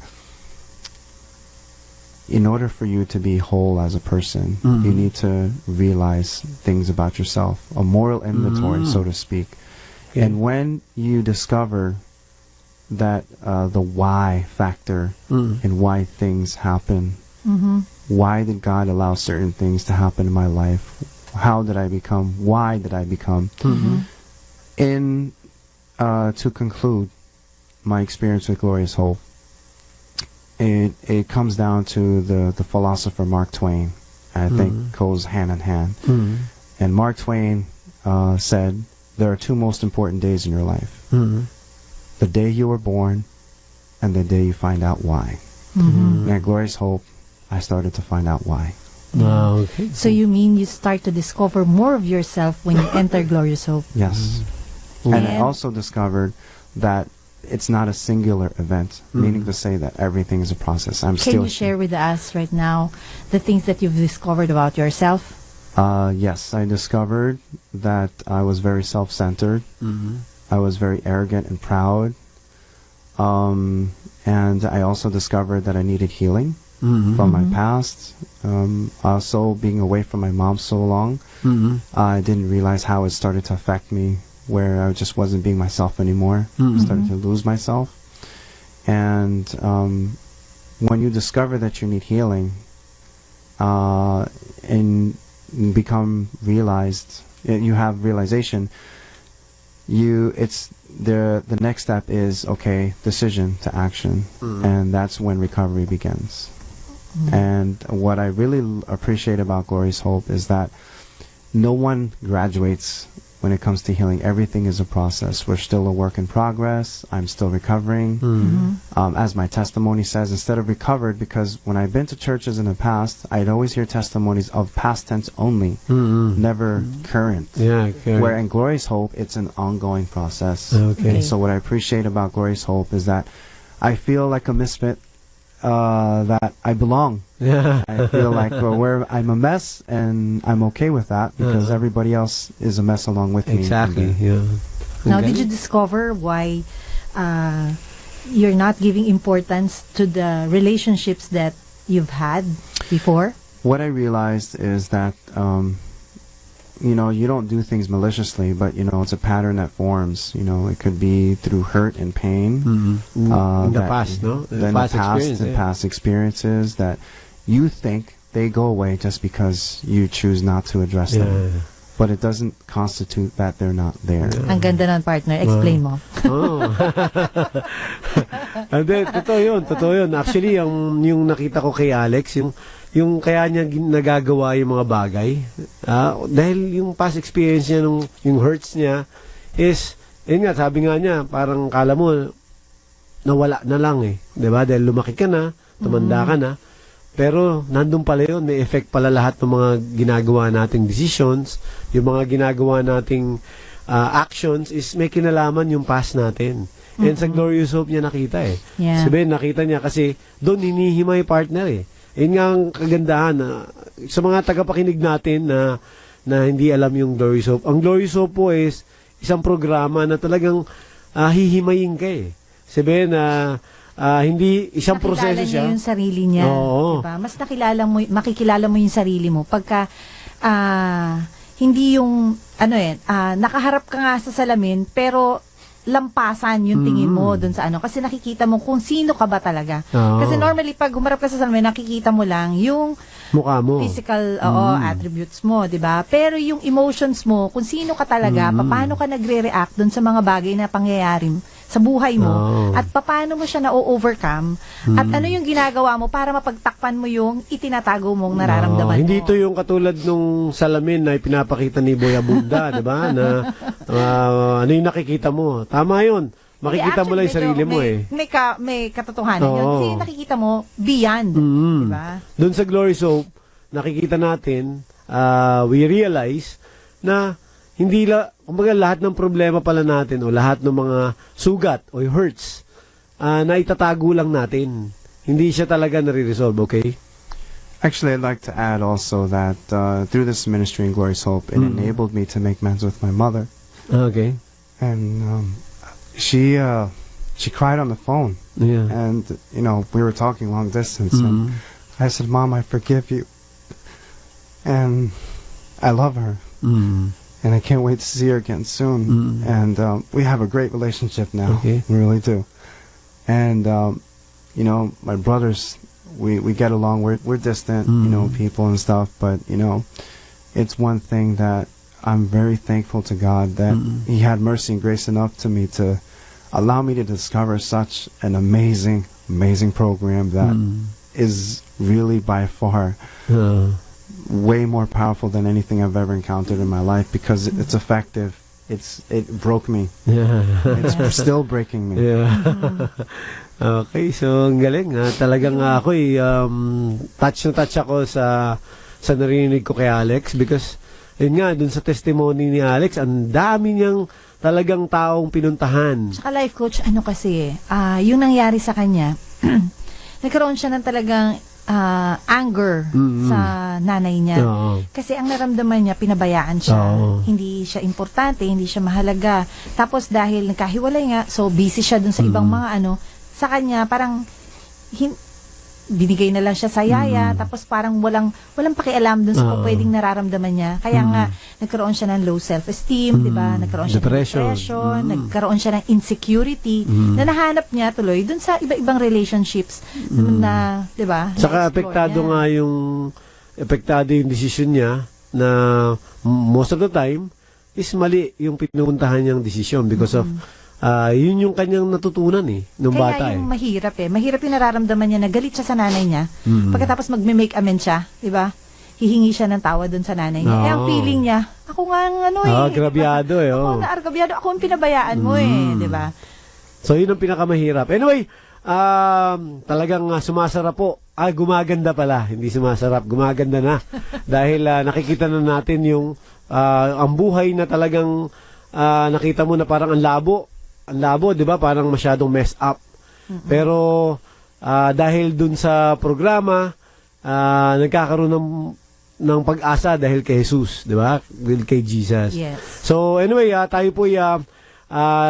Speaker 6: in order for you to be whole as a person, you need to realize things about yourself, a moral inventory, so to speak.
Speaker 4: Yeah.
Speaker 6: And when you discover that the why factor in why things happen, why did God allow certain things to happen in my life? How did I become? Why did I become? To conclude my experience with Glorious Hope, it comes down to the philosopher Mark Twain. I think goes hand in hand. And Mark Twain said, there are two most important days in your life. The day you were born and the day you find out why. And at Glorious Hope, I started to find out why.
Speaker 4: Okay.
Speaker 5: So you mean you start to discover more of yourself when you enter Glorious Hope?
Speaker 6: Yes. And I also discovered that it's not a singular event, meaning to say that everything is a process.
Speaker 5: Can you share with us right now the things that you've discovered about yourself?
Speaker 6: Yes, I discovered that I was very self-centered. I was very arrogant and proud. And I also discovered that I needed healing from my past. Also, being away from my mom so long, I didn't realize how it started to affect me, where I just wasn't being myself anymore. Started to lose myself. And when you discover that you need healing, and become realized, you have realization, the next step is, okay, decision to action. And that's when recovery begins. And what I really appreciate about Glorious Hope is that no one graduates when it comes to healing. Everything is a process. We're still a work in progress. I'm still recovering. As my testimony says, instead of recovered, because when I've been to churches in the past, I'd always hear testimonies of past tense only, never current.
Speaker 4: Yeah, correct.
Speaker 6: Where in Glorious Hope, it's an ongoing process.
Speaker 4: Okay.
Speaker 6: So what I appreciate about Glorious Hope is that I feel like a misfit, that I belong.
Speaker 4: Yeah.
Speaker 6: I feel like I'm a mess, and I'm okay with that, because everybody else is a mess along with me.
Speaker 4: Exactly. Yeah.
Speaker 5: Now, did you discover why you're not giving importance to the relationships that you've had before?
Speaker 6: What I realized is that, you don't do things maliciously, but, it's a pattern that forms. It could be through hurt and pain.
Speaker 4: In the past, no?
Speaker 6: Past experiences that you think they go away just because you choose not to address them. But it doesn't constitute that they're not there.
Speaker 5: Ang ganda ng partner. Explain mo.
Speaker 4: Hindi, totoo yun. Actually, yung nakita ko kay Alex, yung kaya niya nagagawa yung mga bagay, dahil yung past experience niya, yung hurts niya, is, yun nga, sabi nga niya, parang kala mo, nawala na lang eh. Diba? Dahil lumaki ka na, tumanda ka na, pero nandun pala yun, may effect pala lahat ng mga ginagawa nating decisions, yung mga ginagawa nating actions, is may kinalaman yung past natin. And sa Glorious Hope niya nakita eh.
Speaker 5: Yeah.
Speaker 4: Sabihin, nakita niya kasi doon hinihimay partner eh. Yun nga ang kagandahan sa mga tagapakinig natin na hindi alam yung Glorious Hope. Ang Glorious Hope po is isang programa na talagang hihimayin ka eh. Sabihin na hindi isang proseso siya.
Speaker 5: Nakilala niya yung sarili niya.
Speaker 4: Oo.
Speaker 5: Diba? Mas makikilala mo yung sarili mo pagka hindi yung nakaharap ka nga sa salamin pero lampasan yung tingin mo dun sa ano. Kasi nakikita mo kung sino ka ba talaga. Kasi normally, pag humarap ka sa salamin, nakikita mo lang yung
Speaker 4: mukha mo.
Speaker 5: Physical attributes mo, di ba? Pero yung emotions mo, kung sino ka talaga, paano ka nagre-react dun sa mga bagay na pangyayari sa buhay mo, at paano mo siya na-overcome, at ano yung ginagawa mo para mapagtakpan mo yung itinatago mong nararamdaman mo.
Speaker 4: Hindi ito yung katulad nung salamin na ipinapakita ni Boy Abunda, di ba? Na ano yung nakikita mo. Tama yun. Makikita mo lang yung sarili mo
Speaker 5: May katotohanan yun. Kasi nakikita mo beyond. Di ba?
Speaker 4: Doon sa Glory Soap, nakikita natin, we realize na hindi kumbaga lahat ng problema pala natin o lahat ng mga sugat o hurts na itatago lang natin. Hindi siya talaga nare-resolve, okay?
Speaker 6: Actually, I'd like to add also that through this ministry in Glory's Hope, it enabled me to make amends with my mother.
Speaker 4: Okay.
Speaker 6: And she cried on the phone.
Speaker 4: Yeah.
Speaker 6: And, you know, we were talking long distance. And I said, Mom, I forgive you. And I love her. And I can't wait to see her again soon. And we have a great relationship now.
Speaker 4: Okay.
Speaker 6: We really do. And, you know, my brothers, we get along. We're distant, you know, people and stuff. But, you know, it's one thing that I'm very thankful to God that He had mercy and grace enough to me to allow me to discover such an amazing, amazing program that is really by far way more powerful than anything I've ever encountered in my life because it's effective. It broke me.
Speaker 4: Yeah.
Speaker 6: It's still breaking me.
Speaker 4: Yeah. Okay, so ang galing. Talagang ako touch na touch ako sa narinig ko kay Alex because yun nga, dun sa testimony ni Alex, ang dami niyang talagang taong pinuntahan.
Speaker 5: Saka life coach, ano kasi, yung nangyari sa kanya, nagkaroon siya ng talagang anger sa nanay niya. Kasi ang naramdaman niya, pinabayaan siya. Hindi siya importante, hindi siya mahalaga. Tapos dahil nagkahiwalay nga, so busy siya dun sa ibang mga sa kanya, parang binigay na lang siya sa yaya, tapos parang walang pakialam dun sa pwedeng nararamdaman niya. Kaya nga, nagkaroon siya ng low self-esteem, di ba? Nagkaroon siya ng depression, nagkaroon siya ng insecurity, na nahanap niya tuloy dun sa iba-ibang relationships na, di ba?
Speaker 4: Saka apektado yung decision niya na most of the time is mali yung pinupuntahan niyang decision because of yun yung kanyang natutunan nung bata.
Speaker 5: Kaya yung mahirap mahirap yung nararamdaman niya na galit siya sa nanay niya. Pagkatapos magme-make amends siya, di ba? Hihingi siya ng tawad dun sa nanay niya. Kaya ang feeling niya, ako nga
Speaker 4: agrabyado
Speaker 5: Ako na agrabyado, ako ang pinabayaan mo di ba?
Speaker 4: So yun ang pinakamahirap. Anyway, talagang sumasarap po. Gumaganda pala, hindi sumasarap, gumaganda na. Dahil nakikita na natin yung ang buhay na talagang nakita mo na parang ang labo, 'di ba? Parang masyadong mess up. Pero dahil dun sa programa, nagkakaroon ng pag-asa dahil kay Jesus, 'di ba? Dahil kay Jesus.
Speaker 5: Yes.
Speaker 4: So anyway, tayo po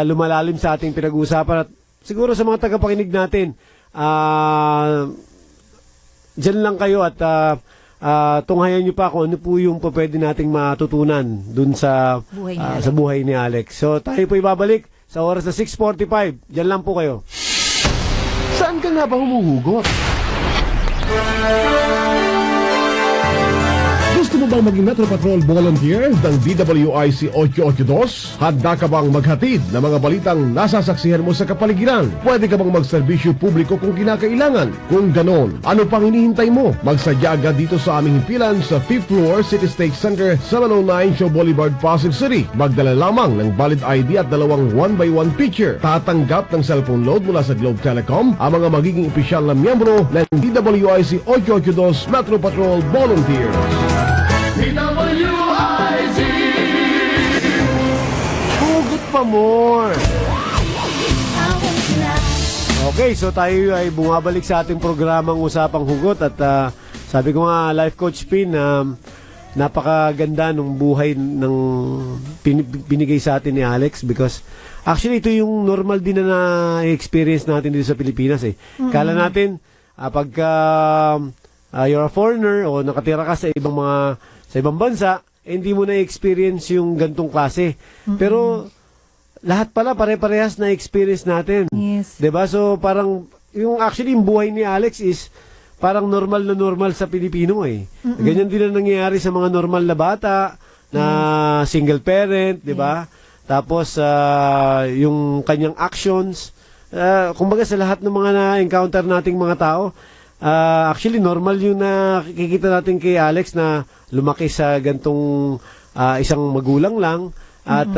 Speaker 4: lumalalim sa ating pinag-uusapan at siguro sa mga tagapakinig natin, diyan lang kayo at tunghayan nyo pa kung ano po yung pwede nating matutunan dun sa buhay ni Alex. So tayo po ibabalik sa oras na 6:45. Diyan lang po kayo.
Speaker 3: Saan ka nga ba humuhugot? Gusto mo bang maging Metro Patrol Volunteer ng DWIC 882? Handa ka bang maghatid ng mga balitang nasasaksihan mo sa kapaligiran? Pwede ka bang magserbisyo publiko kung kinakailangan? Kung ganon, ano pang hinihintay mo? Magsadya agad dito sa aming himpilan sa 5th floor City State Center, 709 Show Boulevard, Pasig City. Magdala lamang ng valid ID at dalawang 1x1 picture. Tatanggap ng cellphone load mula sa Globe Telecom ang mga magiging opisyal na miyembro ng DWIC 882 Metro Patrol Volunteers.
Speaker 2: DWIZ.
Speaker 4: Hugot pa more! Okay, so tayo ay bumabalik sa ating programang Usapang Hugot at sabi ko nga, Life Coach Pin, napakaganda ng buhay ng binigay sa atin ni Alex because actually ito yung normal din na experience natin dito sa Pilipinas Kala natin, pagka you're a foreigner o nakatira ka sa ibang bansa, hindi mo na-experience yung gantong klase. Pero lahat pala pare-parehas na experience natin.
Speaker 5: Yes.
Speaker 4: 'Di ba? So parang yung actually yung buhay ni Alex is parang normal na normal sa Pilipino eh. Ganyan din ang nangyayari sa mga normal na bata na single parent, 'di ba? Tapos yung kanyang actions, kumbaga sa lahat ng mga na-encounter nating mga tao, actually normal yung nakikita natin kay Alex na lumaki sa gantong isang magulang lang. At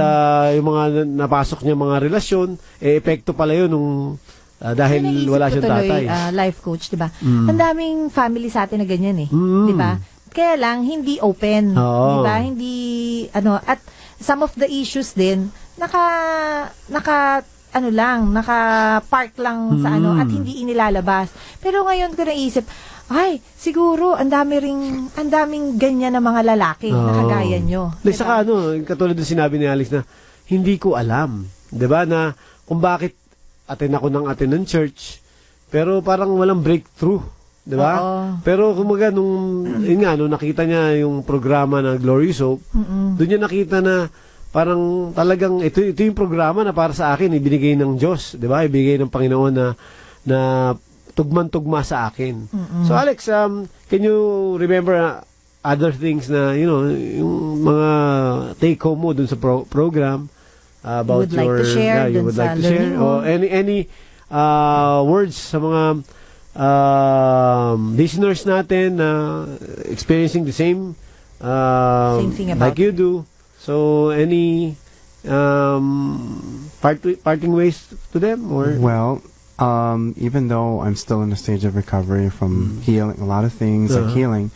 Speaker 4: yung mga napasok niya mga relasyon, epekto pala yun nung dahil wala siyang tatay.
Speaker 5: Life coach, 'di ba? Ang daming family sa atin na ganyan eh, 'di ba? Kaya lang hindi open, 'di ba? Hindi at some of the issues din naka-park lang sa at hindi inilalabas. Pero ngayon ko naisip, ay, siguro ang daming ganyan na mga lalaki na kagaya nyo.
Speaker 4: Diba? Saka katulad ng sinabi ni Alex na hindi ko alam, 'di ba, na kung bakit attend ng church, pero parang walang breakthrough, 'di ba? Pero kumaga nung nakita niya yung programa na Glorious Hope, doon niya nakita na parang talagang ito yung programa na para sa akin ibinigay ng Diyos, 'di ba? Ibigay ng Panginoon na tugman-tugma sa akin. So Alex, can you remember other things na yung mga take home mo dun sa program about
Speaker 5: you would like to share
Speaker 4: or any words sa mga listeners natin na experiencing the same
Speaker 5: thing
Speaker 4: like you do. So any parting ways to them or
Speaker 6: well, even though I'm still in a stage of recovery from healing, a lot of things like healing,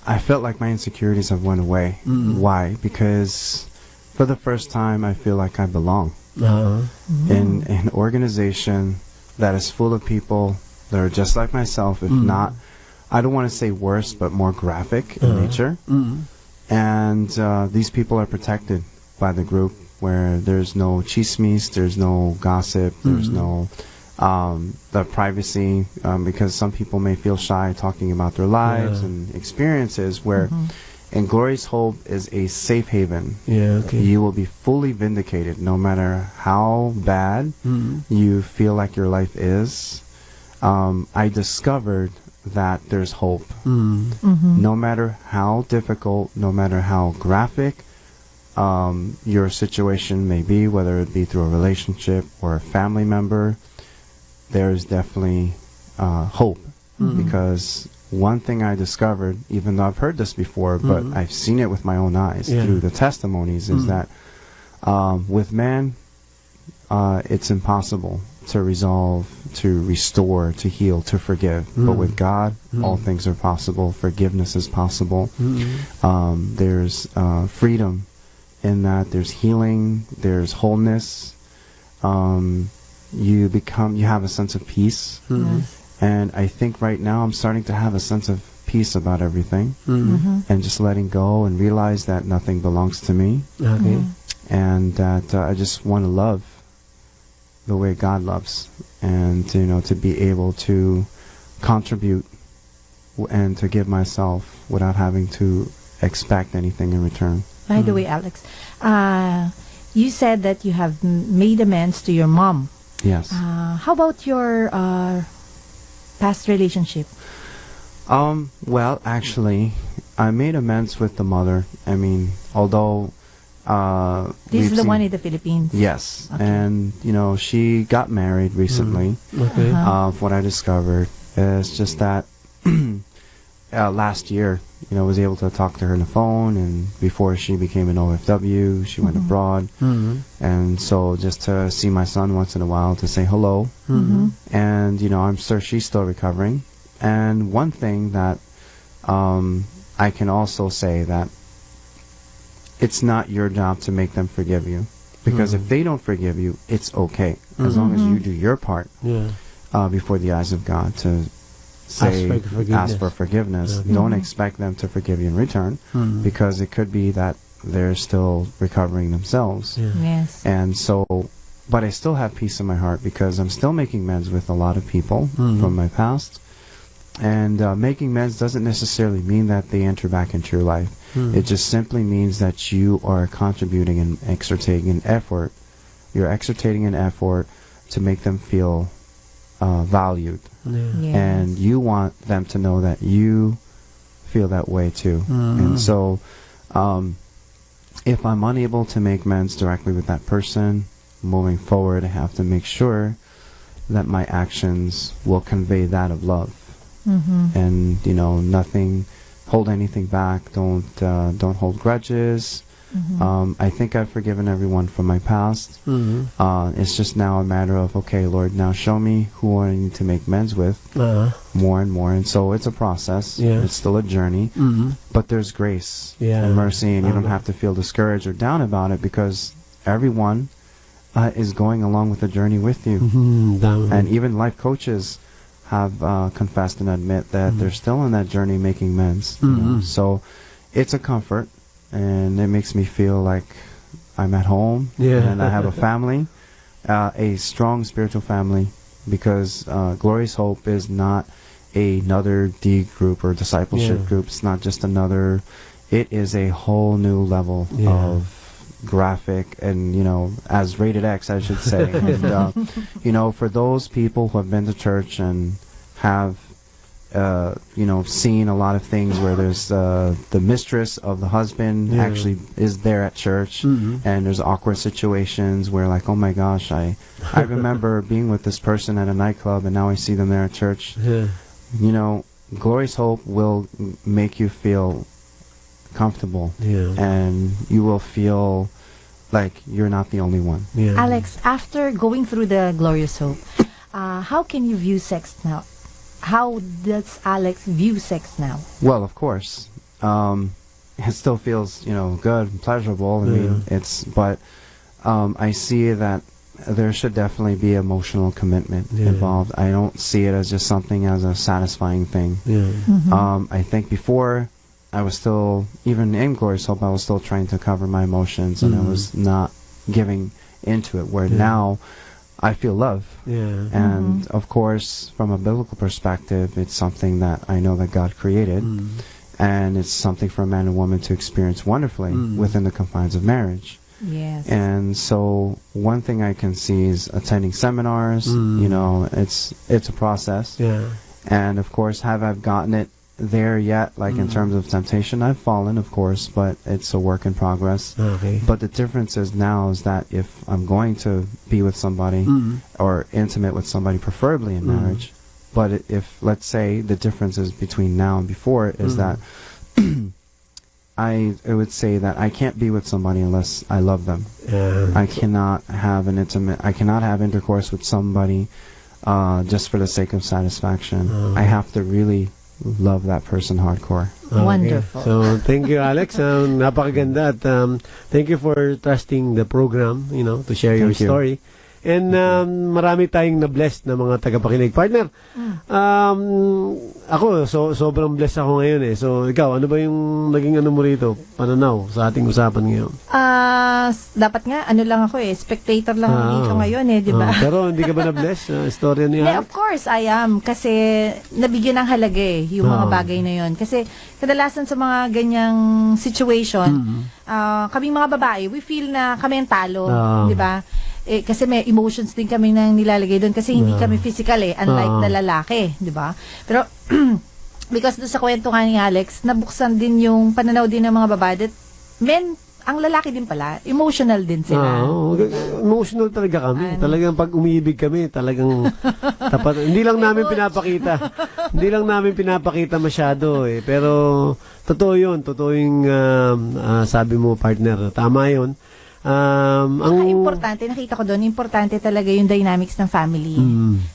Speaker 6: I felt like my insecurities have went away. Why? Because for the first time, I feel like I belong in an organization that is full of people that are just like myself, if not, I don't want to say worse, but more graphic in nature. And these people are protected by the group where there's no chismes, there's no gossip, there's no the privacy, because some people may feel shy talking about their lives and experiences, where in Glorious Hope is a safe haven. You will be fully vindicated no matter how bad you feel like your life is. I discovered that there's hope. No matter how difficult, no matter how graphic your situation may be, whether it be through a relationship or a family member, there's definitely hope. Because one thing I discovered, even though I've heard this before, but I've seen it with my own eyes through the testimonies, is that with man, it's impossible to resolve, to restore, to heal, to forgive. But with God, all things are possible. Forgiveness is possible. There's freedom in that. There's healing. There's wholeness. You have a sense of peace. And I think right now I'm starting to have a sense of peace about everything, and just letting go and realize that nothing belongs to me, and that I just want to love the way God loves, and to be able to contribute and to give myself without having to expect anything in return.
Speaker 5: By the way, Alex, you said that you have made amends to your mom.
Speaker 6: Yes.
Speaker 5: How about your past relationship?
Speaker 6: Well, actually, I made amends with the mother. I mean, although
Speaker 5: this is the one in the Philippines.
Speaker 6: Yes.
Speaker 5: Okay.
Speaker 6: And she got married recently. What I discovered is just that last year, was able to talk to her on the phone, and before she became an OFW, she went abroad, and so just to see my son once in a while, to say hello, and I'm sure she's still recovering. And one thing that I can also say that it's not your job to make them forgive you, because if they don't forgive you, it's okay, as long as you do your part before the eyes of God to ask for forgiveness. Don't expect them to forgive you in return, because it could be that they're still recovering themselves.
Speaker 5: Yes.
Speaker 6: And so, but I still have peace in my heart, because I'm still making amends with a lot of people from my past. And making amends doesn't necessarily mean that they enter back into your life. It just simply means that you are contributing and exerting an effort You're exerting an effort to make them feel valued.
Speaker 5: Yes.
Speaker 6: And you want them to know that you feel that way too. And so if I'm unable to make amends directly with that person, moving forward, I have to make sure that my actions will convey that of love. And nothing, hold anything back. Don't hold grudges. I think I've forgiven everyone from my past. It's just now a matter of, okay, Lord, now show me who I need to make amends with more and more. And so it's a process. It's still a journey. But there's grace and mercy, and you don't have to feel discouraged or down about it, because everyone is going along with the journey with you. And even life coaches have confessed and admit that they're still in that journey making amends. So it's a comfort. And it makes me feel like I'm at home, and I have a family, a strong spiritual family, because Glorious Hope is not another D group or discipleship group. It's not just another. It is a whole new level of graphic and, as rated X, I should say. And, for those people who have been to church and have seen a lot of things where there's the mistress of the husband actually is there at church, and there's awkward situations where, like, oh my gosh, I remember being with this person at a nightclub, and now I see them there at church. Glorious Hope will make you feel comfortable, and you will feel like you're not the only one.
Speaker 5: Alex, after going through the Glorious Hope, how can you view sex now? How does Alex view sex now?
Speaker 6: Well, of course, it still feels, good and pleasurable. I mean, but I see that there should definitely be emotional commitment involved. I don't see it as just something as a satisfying thing. I think before, I was still, even in Glorious Hope, I was still trying to cover my emotions, and I was not giving into it, where now I feel love. And of course, from a biblical perspective, it's something that I know that God created, and it's something for a man and woman to experience wonderfully within the confines of marriage. And so one thing I can see is attending seminars. It's a process. And of course, have I gotten it there yet, like in terms of temptation? I've fallen, of course, but it's a work in progress. But the difference is now is that if I'm going to be with somebody or intimate with somebody, preferably in marriage, but if, let's say, the difference is between now and before is that I would say that I can't be with somebody unless I love them. I cannot have I cannot have intercourse with somebody just for the sake of satisfaction. I have to really love that person hardcore.
Speaker 5: Wonderful.
Speaker 4: So, thank you, Alex. Napakaganda, at thank you for trusting the program, to share your story. And marami tayong na-blessed na mga tagapakinig. Partner, ako, sobrang blessed ako ngayon eh. So, ikaw, ano ba yung naging mo rito, pananaw sa ating usapan ngayon?
Speaker 5: Dapat nga, lang ako spectator lang dito ngayon di ba?
Speaker 4: Pero hindi ka ba na-bless sa storya niya?
Speaker 5: Of course, I am. Kasi nabigyan ng halaga yung mga bagay na yun. Kasi kadalasan sa mga ganyang situation, kaming mga babae, we feel na kami ang talo, di ba? Kasi may emotions din kami nang nilalagay doon, kasi hindi kami physical unlike na lalaki, di ba? Pero because doon sa kwento nga ni Alex, nabuksan din yung pananaw din ng mga babae that men, ang lalaki din pala, emotional din sila.
Speaker 4: Emotional talaga kami. Talagang pag umiibig kami, talagang tapat. Hindi lang namin pinapakita. Hindi lang namin pinapakita masyado Pero totoo yun. Totoo yung sabi mo, partner. Tama yun. Ang
Speaker 5: importante, nakita ko doon, importante talaga yung dynamics ng family.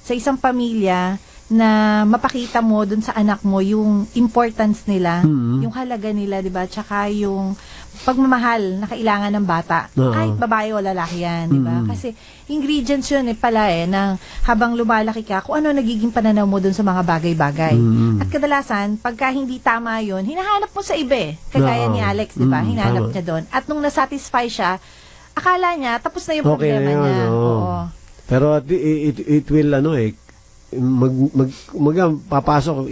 Speaker 5: Sa isang pamilya, na mapakita mo doon sa anak mo yung importance nila, yung halaga nila, di ba? Tsaka yung pagmamahal na kailangan ng bata. Kahit babae o lalaki yan, di ba? Kasi ingredients yun pala ng habang lumalaki ka, kung ano nagiging pananaw mo doon sa mga bagay-bagay. At kadalasan, pagka hindi tama yun, hinahanap mo sa iba Kagaya ni Alex, di ba? Hinahanap niya doon. At nung nasatisfy siya, akala niya, tapos na yung problema niya. Oo.
Speaker 4: Pero it will, papasok,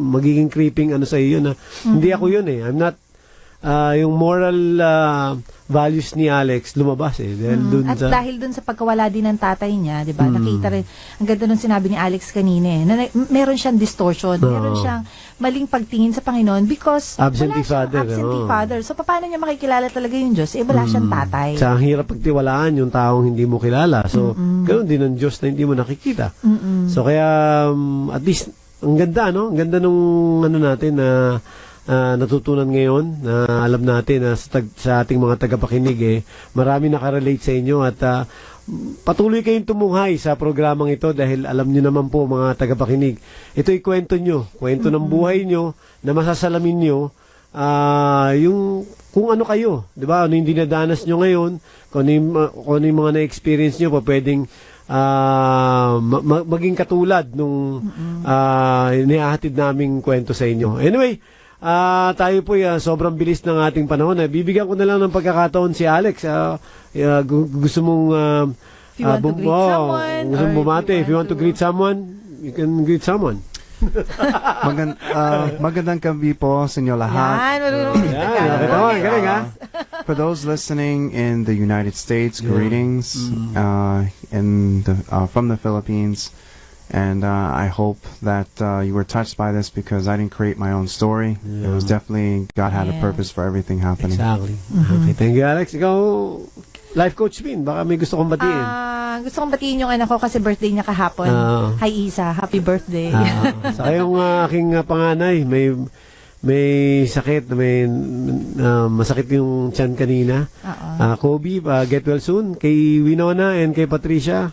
Speaker 4: magiging creeping sa iyo na hindi ako yun I'm yung moral values ni Alex lumabas dahil dun
Speaker 5: At dahil dun sa pagkawala din ng tatay niya, 'di ba? Nakita rin ang ganda nung sinabi ni Alex kanina na meron siyang distortion, meron siyang maling pagtingin sa Panginoon because
Speaker 4: Absentee father.
Speaker 5: Absentee father. So paano niya makikilala talaga yung Diyos? Wala siyang tatay.
Speaker 4: Sa ang hirap pagtiwalaan yung taong hindi mo kilala. So ganoon din ang Diyos na hindi mo nakikita. So kaya at least ang ganda, no? Ang ganda nung natin na natutunan ngayon na alam natin na sa ating mga tagapakinig marami nakarelate sa inyo at patuloy kayong tumuhay sa programang ito dahil alam nyo naman po mga tagapakinig, ito'y kwento nyo, kwento ng buhay nyo na masasalamin nyo yung kung ano kayo, di ba? Ano yung dinadanas nyo ngayon, kung ano yung mga na-experience nyo pa pwedeng maging katulad nung inihahatid naming kwento sa inyo. Anyway, tayo po sobrang bilis ng ating panahon. Bibigyan ko na lang ng pagkakataon si Alex. Gusto mong
Speaker 5: If you want to greet someone,
Speaker 4: gusto mong bumati. If you want to greet someone, you can greet someone.
Speaker 6: Magandang gabi po sa inyo lahat.
Speaker 4: Galing ha?
Speaker 6: For those listening in the United States, greetings from the Philippines. And I hope that you were touched by this because I didn't create my own story. It was definitely God had a purpose for everything happening.
Speaker 4: Exactly. Okay, thank you, Alex. Ikaw, life coach Min, baka may gusto kong batiin.
Speaker 5: Gusto kong batiin yung anak ko kasi birthday niya kahapon. Hi Isa, happy birthday.
Speaker 4: Saka yung aking panganay, may sakit, masakit yung tiyan kanina. Kobe, get well soon. Kay Winona and kay Patricia,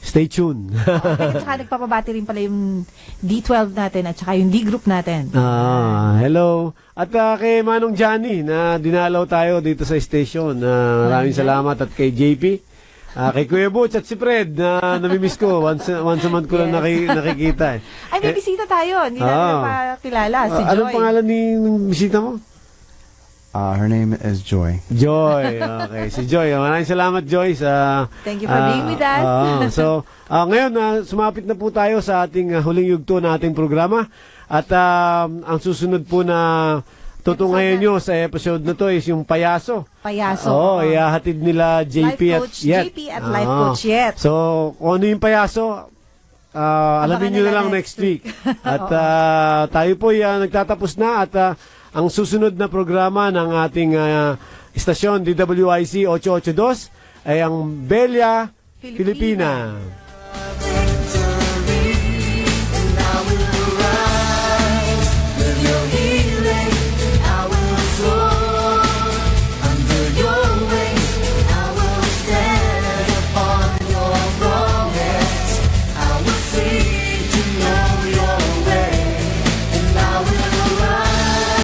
Speaker 4: stay tuned.
Speaker 5: At saka nagpapabati rin pala yung D12 natin at saka yung D group natin.
Speaker 4: Hello. At kay Manong Johnny na dinalaw tayo dito sa station. Maraming salamat. At kay JP. Kay Kuya Butch at si Fred na namimiss ko. Once a month ko lang nakikita.
Speaker 5: Ay, may bisita tayo. Hindi natin napakilala. Si Joy.
Speaker 4: Anong pangalan ni bisita mo?
Speaker 6: Her name is Joy.
Speaker 4: Joy. Okay. Si Joy. Maraming salamat, Joy.
Speaker 5: Thank you for being with us.
Speaker 4: Ngayon, sumapit na po tayo sa ating huling yugto na ating programa. At ang susunod po na tutungayan nyo sa episode na to is yung payaso.
Speaker 5: Payaso.
Speaker 4: Ihahatid nila JP
Speaker 5: JP at Life Coach Yet.
Speaker 4: So, kung ano yung payaso, alamin nyo na lang next week. At tayo po nagtatapos na at ang susunod na programa ng ating istasyon DWIC 882 ay ang Bella Filipina.